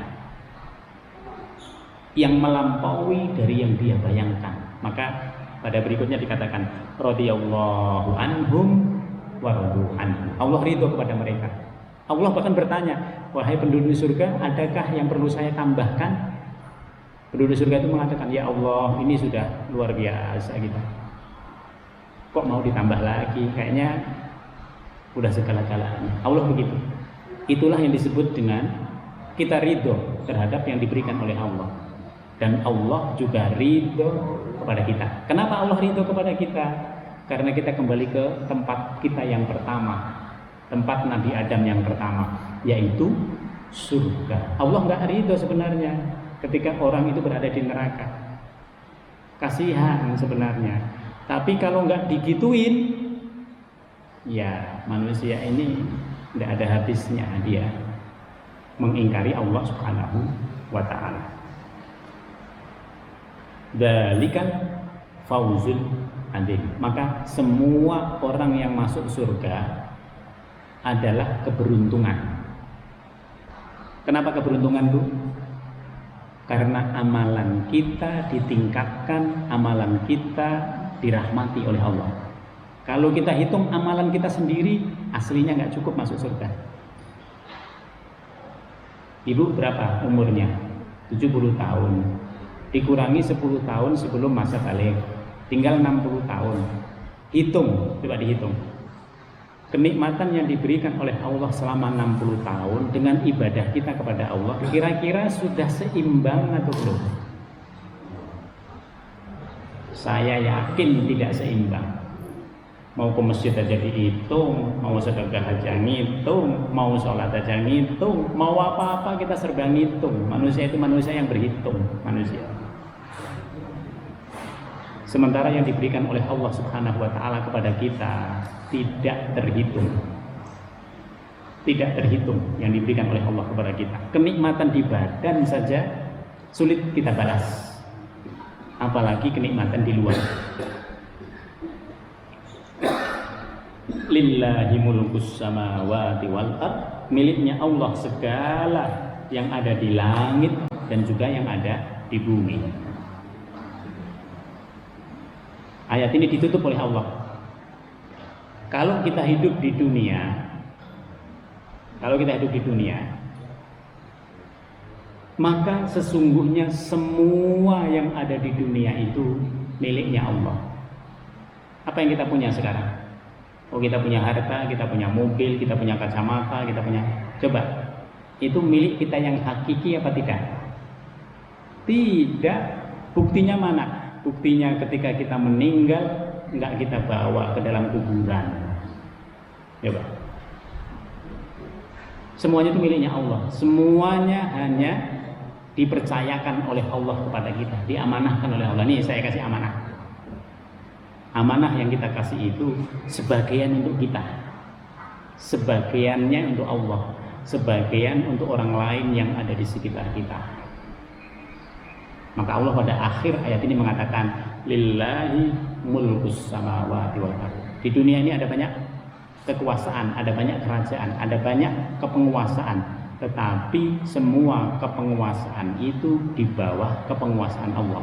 yang melampaui dari yang dia bayangkan. Maka pada berikutnya dikatakan radhiyallahu anhum wa radu anhu. Allah ridho kepada mereka. Allah bahkan bertanya, wahai penduduk surga, adakah yang perlu saya tambahkan? Penduduk surga itu mengatakan, ya Allah, ini sudah luar biasa kita. Kok mau ditambah lagi? Kayaknya udah segala-galanya. Allah begitu. Itulah yang disebut dengan kita ridho terhadap yang diberikan oleh Allah. Dan Allah juga ridho kepada kita. Kenapa Allah ridho kepada kita? Karena kita kembali ke tempat kita yang pertama, tempat Nabi Adam yang pertama, yaitu surga. Allah nggak ridho sebenarnya ketika orang itu berada di neraka. Kasihan sebenarnya. Tapi kalau nggak digituin, ya manusia ini tidak ada habisnya dia mengingkari Allah Subhanahu wa Ta'ala. Dzalikan fauzul adzim. Maka semua orang yang masuk surga adalah keberuntungan. Kenapa keberuntungan, Bu? Karena amalan kita ditingkatkan, amalan kita dirahmati oleh Allah. Kalau kita hitung amalan kita sendiri, aslinya nggak cukup masuk surga. Ibu berapa umurnya? 70 tahun. Dikurangi 10 tahun sebelum masa balik, tinggal 60 tahun. Hitung, coba dihitung. Kenikmatan yang diberikan oleh Allah selama 60 tahun dengan ibadah kita kepada Allah, kira-kira sudah seimbang atau belum? Saya yakin tidak seimbang. Mau ke masjid aja dihitung, mau sedekah aja ngitung, mau sholat aja ngitung, mau apa-apa kita serba ngitung. Manusia itu manusia yang berhitung, manusia. Sementara yang diberikan oleh Allah Subhanahu wa Ta'ala kepada kita tidak terhitung. Tidak terhitung yang diberikan oleh Allah kepada kita. Kenikmatan di badan saja sulit kita balas, apalagi kenikmatan di luar. Lillahi mulkus samawati wal ard, miliknya Allah segala yang ada di langit dan juga yang ada di bumi. Ayat ini ditutup oleh Allah. Kalau kita hidup di dunia, maka sesungguhnya semua yang ada di dunia itu miliknya Allah. Apa yang kita punya sekarang? Oh, kita punya harta, kita punya mobil, kita punya kacamata, kita punya. Coba, itu milik kita yang hakiki apa tidak? Tidak. Buktinya mana? Buktinya ketika kita meninggal, enggak kita bawa ke dalam kuburan. Coba. Semuanya itu miliknya Allah. Semuanya hanya dipercayakan oleh Allah kepada kita, diamanahkan oleh Allah. Nih saya kasih amanah. Amanah yang kita kasih itu sebagian untuk kita, sebagiannya untuk Allah, sebagian untuk orang lain yang ada di sekitar kita. Maka Allah pada akhir ayat ini mengatakan lillahi mulkus samawati wal ardh. Di dunia ini ada banyak kekuasaan, ada banyak kerajaan, ada banyak kepenguasaan, tetapi semua kepenguasaan itu di bawah kepenguasaan Allah.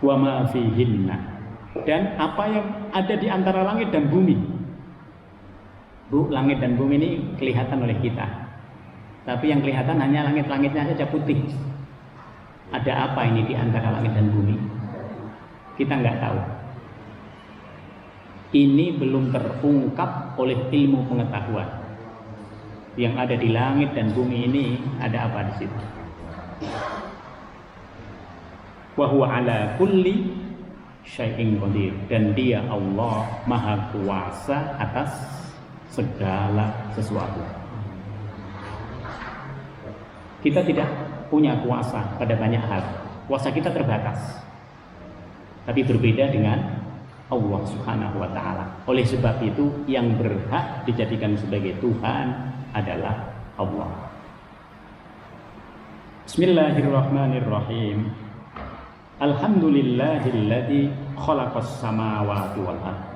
Wa ma fihinna, dan apa yang ada di antara langit dan bumi. Bu, langit dan bumi ini kelihatan oleh kita, tapi yang kelihatan hanya langit-langitnya saja putih. Ada apa ini di antara langit dan bumi? Kita nggak tahu. Ini belum terungkap oleh ilmu pengetahuan. Yang ada di langit dan bumi ini ada apa di situ? Wa huwa ala kulli syai'in qadir, dan dia Allah maha kuasa atas segala sesuatu. Kita tidak punya kuasa pada banyak hal. Kuasa kita terbatas. Tapi berbeda dengan Allah Subhanahu wa Ta'ala. Oleh sebab itu yang berhak dijadikan sebagai Tuhan adalah Allah. Bismillahirrahmanirrahim. Alhamdulillahilladzi khalaqas samawati wal ardh.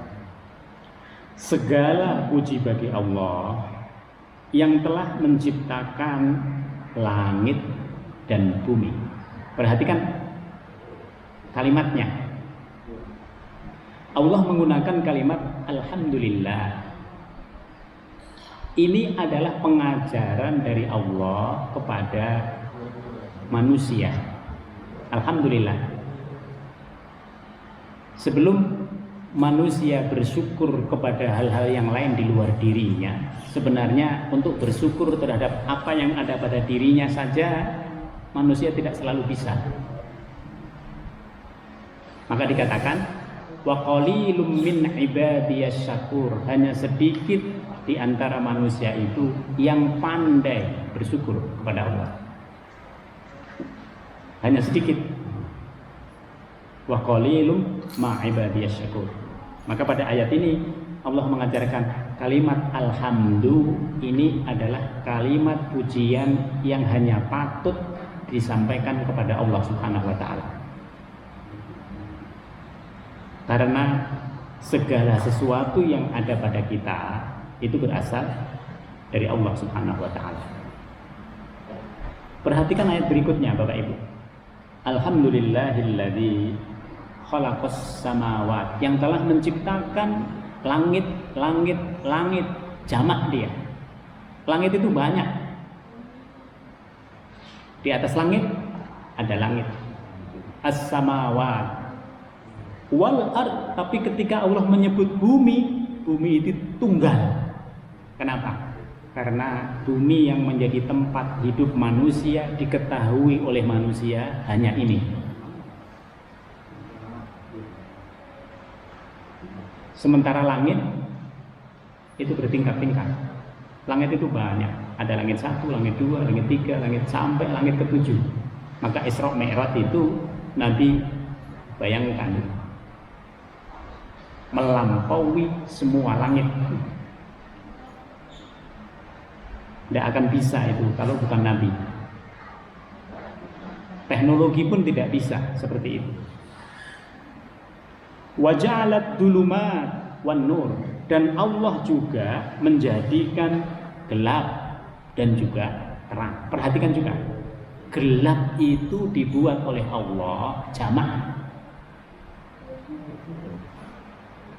Segala puji bagi Allah yang telah menciptakan langit dan bumi. Perhatikan kalimatnya. Allah menggunakan kalimat alhamdulillah. Ini adalah pengajaran dari Allah kepada manusia. Alhamdulillah. Sebelum manusia bersyukur kepada hal-hal yang lain di luar dirinya, sebenarnya untuk bersyukur terhadap apa yang ada pada dirinya saja manusia tidak selalu bisa. Maka dikatakan wa qalilum min ibadiyas syakur, hanya sedikit di antara manusia itu yang pandai bersyukur kepada Allah. Hanya sedikit. Wa qalilum ma ibadiyas syakur. Maka pada ayat ini Allah mengajarkan kalimat alhamdu ini adalah kalimat pujian yang hanya patut disampaikan kepada Allah Subhanahu wa Ta'ala. Karena segala sesuatu yang ada pada kita itu berasal dari Allah Subhanahu wa taala. Perhatikan ayat berikutnya Bapak Ibu. Alhamdulillahilladzi khalaqas samawat, yang telah menciptakan langit, jamak dia. Langit itu banyak. Di atas langit ada langit. As-samawat wal ard, tapi ketika Allah menyebut bumi, bumi itu tunggal. Kenapa? Karena bumi yang menjadi tempat hidup manusia diketahui oleh manusia hanya ini. Sementara langit itu bertingkat-tingkat. Langit itu banyak. Ada langit 1, langit 2, langit 3, langit sampai langit ke-7. Maka Isra Mi'raj itu Nabi bayangkan melampaui semua langit. Tidak akan bisa itu kalau bukan Nabi. Teknologi pun tidak bisa seperti itu. Wa ja'alat dhulumat wan nur, dan Allah juga menjadikan gelap dan juga terang. Perhatikan juga, gelap itu dibuat oleh Allah jamak.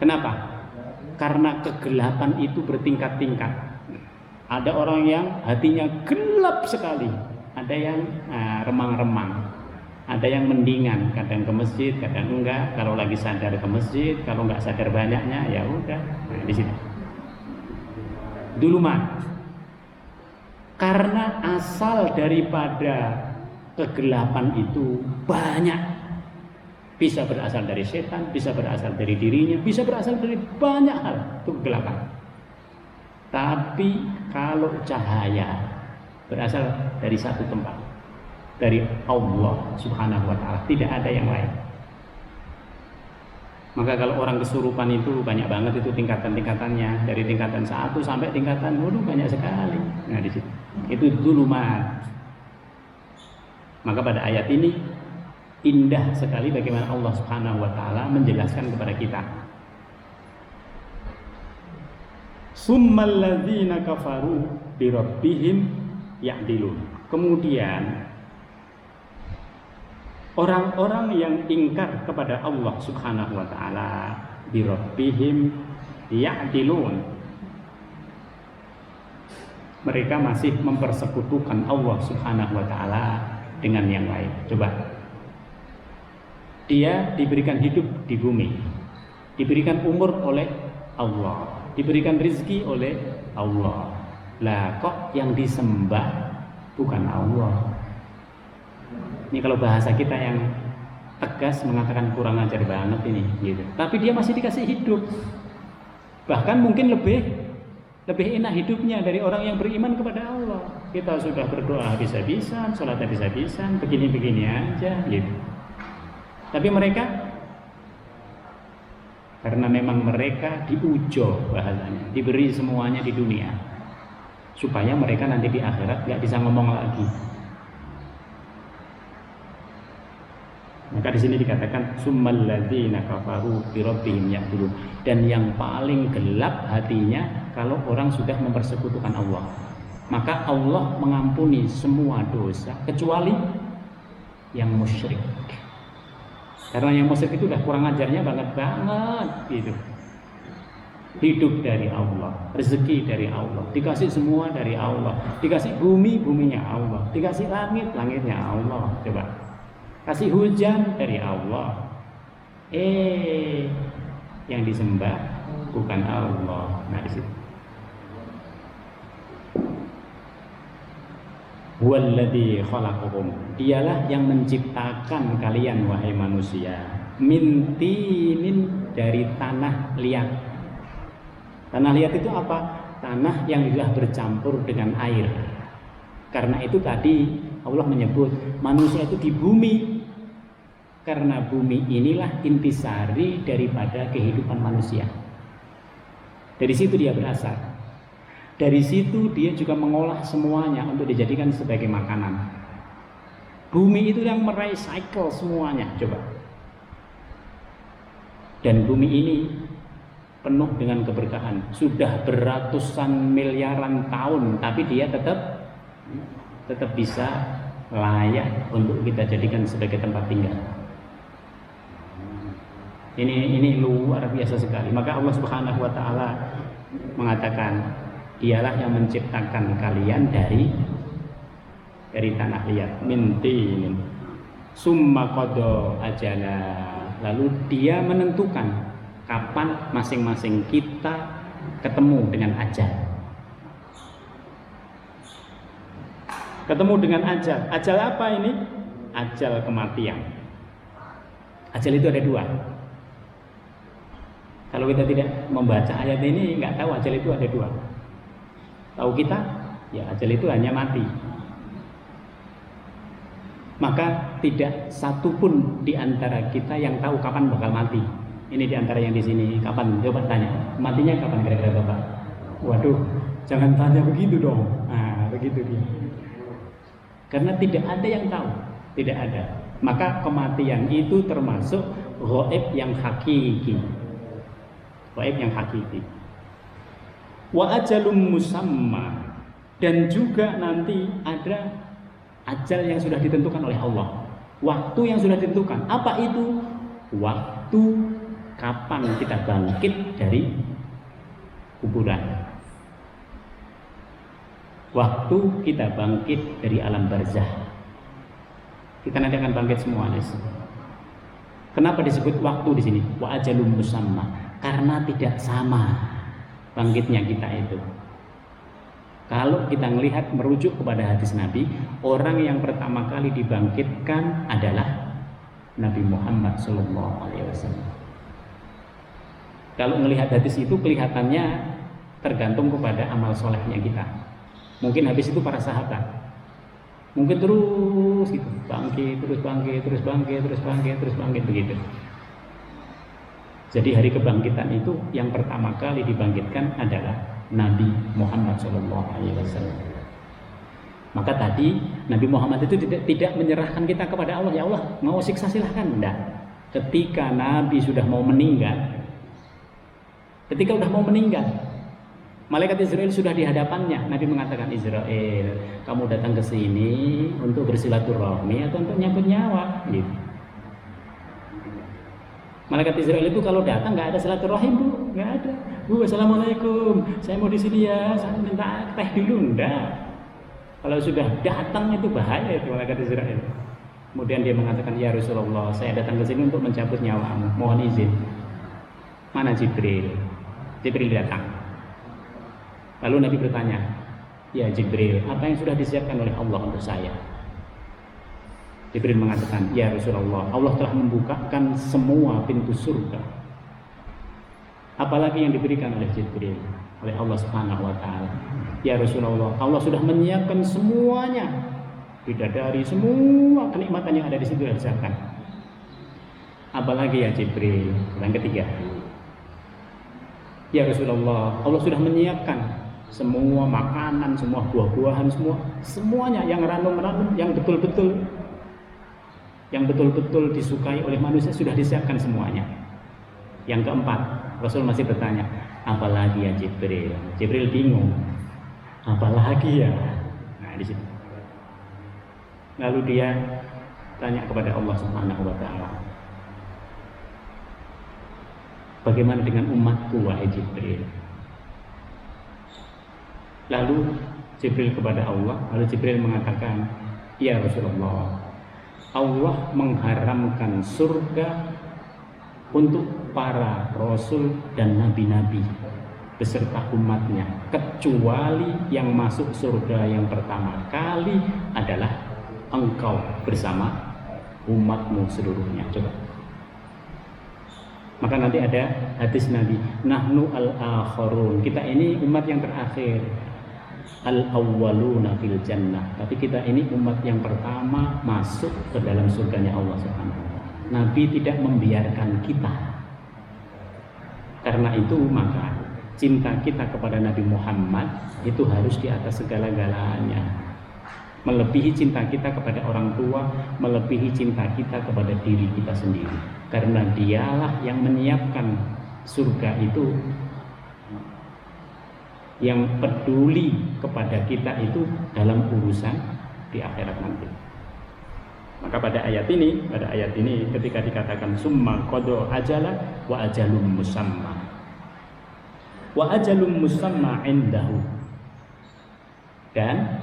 Kenapa? Karena kegelapan itu bertingkat-tingkat. Ada orang yang hatinya gelap sekali, ada yang remang-remang, ada yang mendingan, kadang ke masjid, kadang enggak. Kalau lagi sadar ke masjid, kalau enggak sadar banyaknya ya udah. Nah, di situ. Duluman. Karena asal daripada kegelapan itu banyak. Bisa berasal dari setan, bisa berasal dari dirinya, bisa berasal dari banyak hal, itu kegelapan. Tapi kalau cahaya berasal dari satu tempat, dari Allah Subhanahu wa taala, tidak ada yang lain. Maka kalau orang kesurupan itu banyak banget itu tingkatan-tingkatannya, dari tingkatan 1 sampai tingkatan banyak sekali. Nah, di situ. Itu dzulumat. Maka pada ayat ini indah sekali bagaimana Allah Subhanahu wa taala menjelaskan kepada kita. Summal ladzina kafaru bi rabbihim ya'dilun. Kemudian orang-orang yang ingkar kepada Allah Subhanahu wa taala bi rabbihim ya'dilun. Mereka masih mempersekutukan Allah Subhanahu wa taala dengan yang lain. Coba. Dia diberikan hidup di bumi, diberikan umur oleh Allah, diberikan rezeki oleh Allah. Lah kok yang disembah bukan Allah? Ini kalau bahasa kita yang tegas mengatakan kurang ajar banget ini, gitu. Tapi dia masih dikasih hidup. Bahkan mungkin lebih enak hidupnya dari orang yang beriman kepada Allah. Kita sudah berdoa bisa-bisan, sholatnya bisa-bisan, begini-begini aja, gitu. Tapi mereka, karena memang mereka diujo bahasanya, diberi semuanya di dunia, supaya mereka nanti di akhirat nggak bisa ngomong lagi. Maka di sini dikatakan summal ladzina kafaru bi rabbihim ya'dilun, dan yang paling gelap hatinya kalau orang sudah mempersekutukan Allah. Maka Allah mengampuni semua dosa kecuali yang musyrik. Karena yang musyrik itu udah kurang ajarnya banget gitu. Hidup dari Allah, rezeki dari Allah, dikasih semua dari Allah, dikasih bumi, buminya Allah, dikasih langit, langitnya Allah. Coba. Kasih hujan dari Allah. Yang disembah bukan Allah. Nah, di situ. Huwallazi khalaqakum, dialah yang menciptakan kalian wahai manusia, min tinin, dari tanah liat. Tanah liat itu apa? Tanah yang telah bercampur dengan air. Karena itu tadi Allah menyebut manusia itu di bumi, karena bumi inilah intisari daripada kehidupan manusia. Dari situ dia berasal. Dari situ dia juga mengolah semuanya untuk dijadikan sebagai makanan. Bumi itu yang merecycle semuanya. Coba. Dan bumi ini penuh dengan keberkahan. Sudah beratusan miliaran tahun, tapi dia tetap bisa layak untuk kita jadikan sebagai tempat tinggal. Ini luar biasa sekali. Maka Allah Subhanahu wa taala mengatakan, dialah yang menciptakan kalian dari tanah liat, min tinin, summa qada ajala. Lalu dia menentukan kapan masing-masing kita ketemu dengan ajal. Ketemu dengan ajal. Ajal apa ini? Ajal kematian. Ajal itu ada dua. Kalau kita tidak membaca ayat ini, nggak tahu ajal itu ada dua. Tahu kita, ya ajal itu hanya mati. Maka tidak satu pun di antara kita yang tahu kapan bakal mati. Ini di antara yang di sini, kapan? Coba tanya, matinya kapan kira-kira Bapak? Waduh, jangan tanya begitu dong. Nah, begitu dia. Karena tidak ada yang tahu, tidak ada. Maka kematian itu termasuk ghaib yang hakiki. Ghaib yang hakiki. Wa ajalum musamma, dan juga nanti ada ajal yang sudah ditentukan oleh Allah. Waktu yang sudah ditentukan. Apa itu? Waktu kapan kita bangkit dari kuburan. Waktu kita bangkit dari alam barzah. Kita nanti akan bangkit semua. Kenapa disebut waktu di sini? Wa ajalum musamma. Karena tidak sama bangkitnya kita itu. Kalau kita melihat merujuk kepada hadis Nabi, orang yang pertama kali dibangkitkan adalah Nabi Muhammad SAW. Kalau melihat hadis itu kelihatannya tergantung kepada amal solehnya kita. Mungkin habis itu para sahabat, mungkin terus gitu, bangkit, terus bangkit, terus bangkit, terus bangkit, terus bangkit begitu. Jadi hari kebangkitan itu yang pertama kali dibangkitkan adalah Nabi Muhammad SAW. Maka tadi Nabi Muhammad itu tidak menyerahkan kita kepada Allah. Ya Allah, mau siksa silahkan. Tidak. Ketika Nabi sudah mau meninggal, malaikat Israel sudah di hadapannya. Nabi mengatakan, Israel, kamu datang ke sini untuk bersilaturahmi atau untuk nyambut nyawa? Gitu. Malaikat Israel itu kalau datang nggak ada silaturahim, Bu, nggak ada. Bu, assalamualaikum, saya mau di sini ya, saya minta teh dulu. Enggak. Kalau sudah datang itu bahaya itu malaikat Israel. Kemudian dia mengatakan, ya Rasulullah, saya datang ke sini untuk mencabut nyawamu, mohon izin. Mana Jibril? Jibril datang. Lalu Nabi bertanya, ya Jibril, apa yang sudah disiapkan oleh Allah untuk saya? Jibril mengatakan, ya Rasulullah, Allah telah membukakan semua pintu surga. Apalagi yang diberikan oleh Jibril, oleh Allah Subhanahu wa taala. Ya Rasulullah, Allah sudah menyiapkan semuanya. Bidadari, semua kenikmatan yang ada di situ sudah disiapkan. Apalagi ya Jibril? Yang ketiga, ya Rasulullah, Allah sudah menyiapkan semua makanan, semua buah-buahan, semuanya yang ranum-ranum, yang betul-betul disukai oleh manusia sudah disiapkan semuanya. Yang keempat, Rasul masih bertanya, apalagi ya Jibril? Jibril bingung, apalagi ya? Nah, di situ. Lalu dia tanya kepada Allah Subhanahu wa taala, bagaimana dengan umatku wahai Jibril? Lalu Jibril kepada Allah, lalu Jibril mengatakan, ya Rasulullah, Allah mengharamkan surga untuk para rasul dan nabi-nabi beserta umatnya, kecuali yang masuk surga yang pertama kali adalah engkau bersama umatmu seluruhnya. Coba. Maka nanti ada hadis Nabi, nahnu al-akharun, kita ini umat yang terakhir, al-awwaluna fil jannah, tapi kita ini umat yang pertama masuk ke dalam surganya Allah Subhanahu wa taala. Nabi tidak membiarkan kita. Karena itu maka cinta kita kepada Nabi Muhammad itu harus di atas segala-galanya. melebihi cinta kita kepada orang tua, melebihi cinta kita kepada diri kita sendiri. Karena dialah yang menyiapkan surga itu, yang peduli kepada kita itu dalam urusan di akhirat nanti. Maka pada ayat ini ketika dikatakan summa qada ajala wa ajalum musamma. Wa ajalum musamma indahu. Dan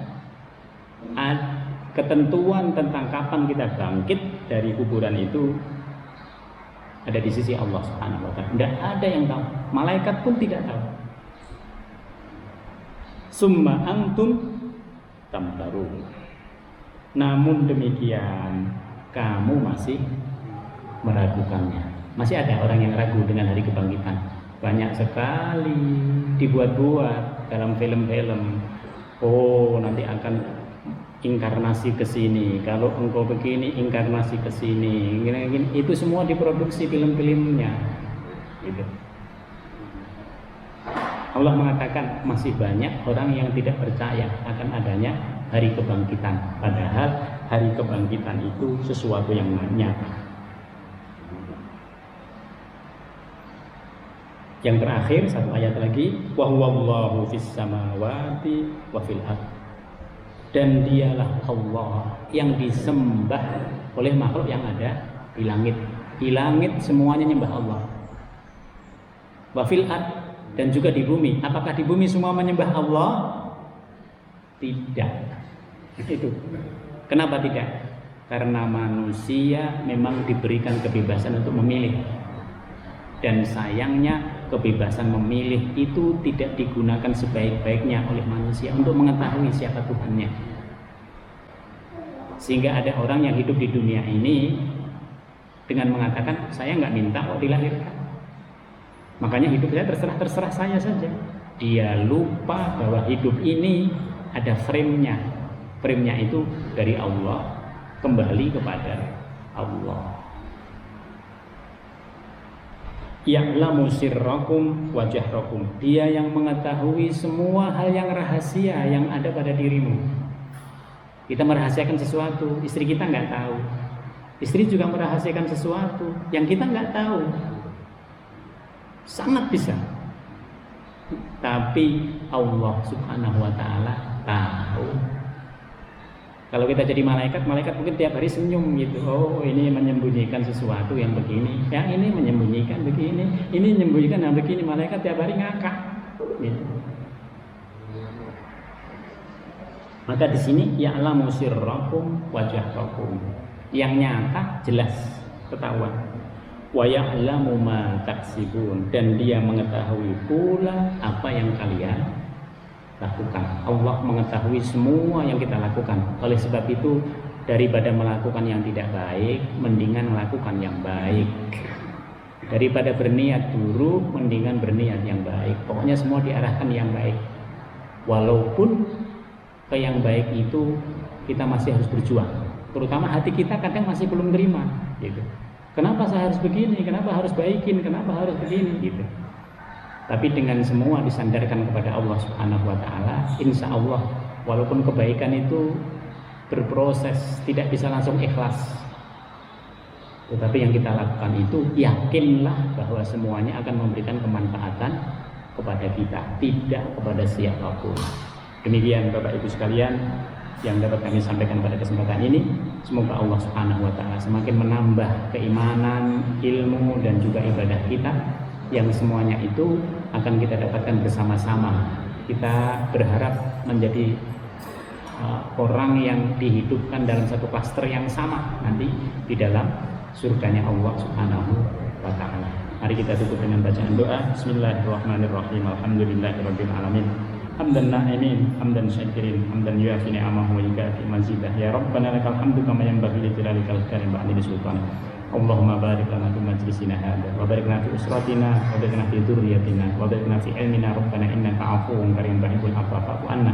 ketentuan tentang kapan kita bangkit dari kuburan itu ada di sisi Allah Subhanahu wa taala. Tidak ada yang tahu, malaikat pun tidak tahu. Summa antum tamtarun. Namun demikian kamu masih meragukannya. Masih ada orang yang ragu dengan hari kebangkitan. Banyak sekali dibuat-buat dalam film-film. Oh, nanti akan inkarnasi ke sini. Kalau engkau begini, inkarnasi ke sini. Gini. Itu semua diproduksi film-filmnya. Gitu. Allah mengatakan masih banyak orang yang tidak percaya akan adanya hari kebangkitan. Padahal hari kebangkitan itu sesuatu yang nyata. Yang terakhir satu ayat lagi, wa huwallahu fis samawati wa fil ardh. Dan dialah Allah yang disembah oleh makhluk yang ada di langit. Di langit semuanya nyembah Allah. Wa fil ardh, dan juga di bumi. Apakah di bumi semua menyembah Allah? Tidak. Itu. Kenapa tidak? Karena manusia memang diberikan kebebasan untuk memilih. Dan sayangnya kebebasan memilih itu tidak digunakan sebaik-baiknya oleh manusia untuk mengetahui siapa Tuhannya. Sehingga ada orang yang hidup di dunia ini dengan mengatakan, saya nggak minta kok dilahirkan. Makanya hidup saya terserah saya saja. Dia lupa bahwa hidup ini ada frame-nya. Frame-nya itu dari Allah, kembali kepada Allah. Ya'lamu sirrakum wa jahrakum. Dia yang mengetahui semua hal yang rahasia yang ada pada dirimu. Kita merahasiakan sesuatu, istri kita nggak tahu. Istri juga merahasiakan sesuatu yang kita nggak tahu. Sangat bisa. Tapi Allah Subhanahu wa taala tahu. Kalau kita jadi malaikat mungkin tiap hari senyum gitu. Oh, ini menyembunyikan sesuatu yang begini. Yang ini menyembunyikan begini. Ini menyembunyikan yang begini. Malaikat tiap hari ngakak. Gitu. Maka di sini ya'lamu sirrakum wa jahrakum. Yang nyata jelas ketahuan. Wa ya'lamu ma taksibun, dan dia mengetahui pula apa yang kalian lakukan. Allah mengetahui semua yang kita lakukan. Oleh sebab itu daripada melakukan yang tidak baik, mendingan melakukan yang baik. Daripada berniat buruk, mendingan berniat yang baik. Pokoknya semua diarahkan yang baik. Walaupun ke yang baik itu kita masih harus berjuang. Terutama hati kita kadang masih belum terima gitu. Kenapa saya harus begini? Kenapa harus baikin? Kenapa harus begini? Gitu. Tapi dengan semua disandarkan kepada Allah Subhanahu wa taala, insya Allah walaupun kebaikan itu berproses, tidak bisa langsung ikhlas. Tetapi yang kita lakukan itu yakinlah bahwa semuanya akan memberikan kemanfaatan kepada kita, tidak kepada siapapun. Demikian Bapak Ibu sekalian yang dapat kami sampaikan pada kesempatan ini. Semoga Allah Subhanahu wa taala semakin menambah keimanan, ilmu dan juga ibadah kita, yang semuanya itu akan kita dapatkan bersama-sama. Kita berharap menjadi orang yang dihidupkan dalam satu klaster yang sama nanti di dalam surganya Allah Subhanahu wa taala. Mari kita tutup dengan bacaan doa. Bismillahirrahmanirrahim. Alhamdulillahirabbil alamin. Hamdan na'imin, hamdan syakirin, hamdan yuafi ni'amahu wa yukafi mazidah. Ya Rabbana lakal hamdu kama yanbaghi li jalalikal karim ba'di sultan. Allahumma barik lana fi majlisina hadza wa barik lana fi usratina wa barik lana fi dzurriyyatina wa barik lana fi ilmina. Rabbana innaka 'afuwwun karim tuhibbul 'afwa fa'fu 'anna.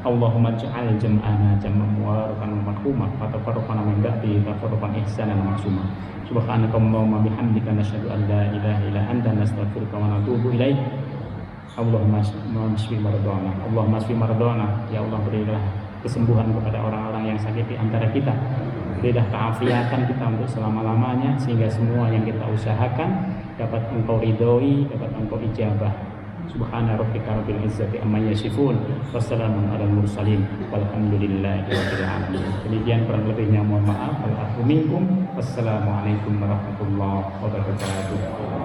Allahumma ij'al jam'ana jam'an mubarakan marhuma wa tafarraqana min ba'di tafarruqan ihsanan ma'suma. Subhanakallahumma bihamdika nasyhadu an la ilaha illa anta nastaghfiruka wa natubu ilaik. Allahumma shfi maradona, Allahumma shfi maradona. Ya Allah, berilah kesembuhan kepada orang-orang yang sakit di antara kita. Berilah keafiatan kita untuk selama-lamanya, sehingga semua yang kita usahakan dapat Engkau ridhoi, dapat Engkau ijabah. Subhana rabbika rabbil izzati amma yasifun, wassalamun alal mursalin, walhamdulillahi rabbil alamin. Demikian kurang lebihnya mohon maaf. Wassalamualaikum warahmatullahi wabarakatuh.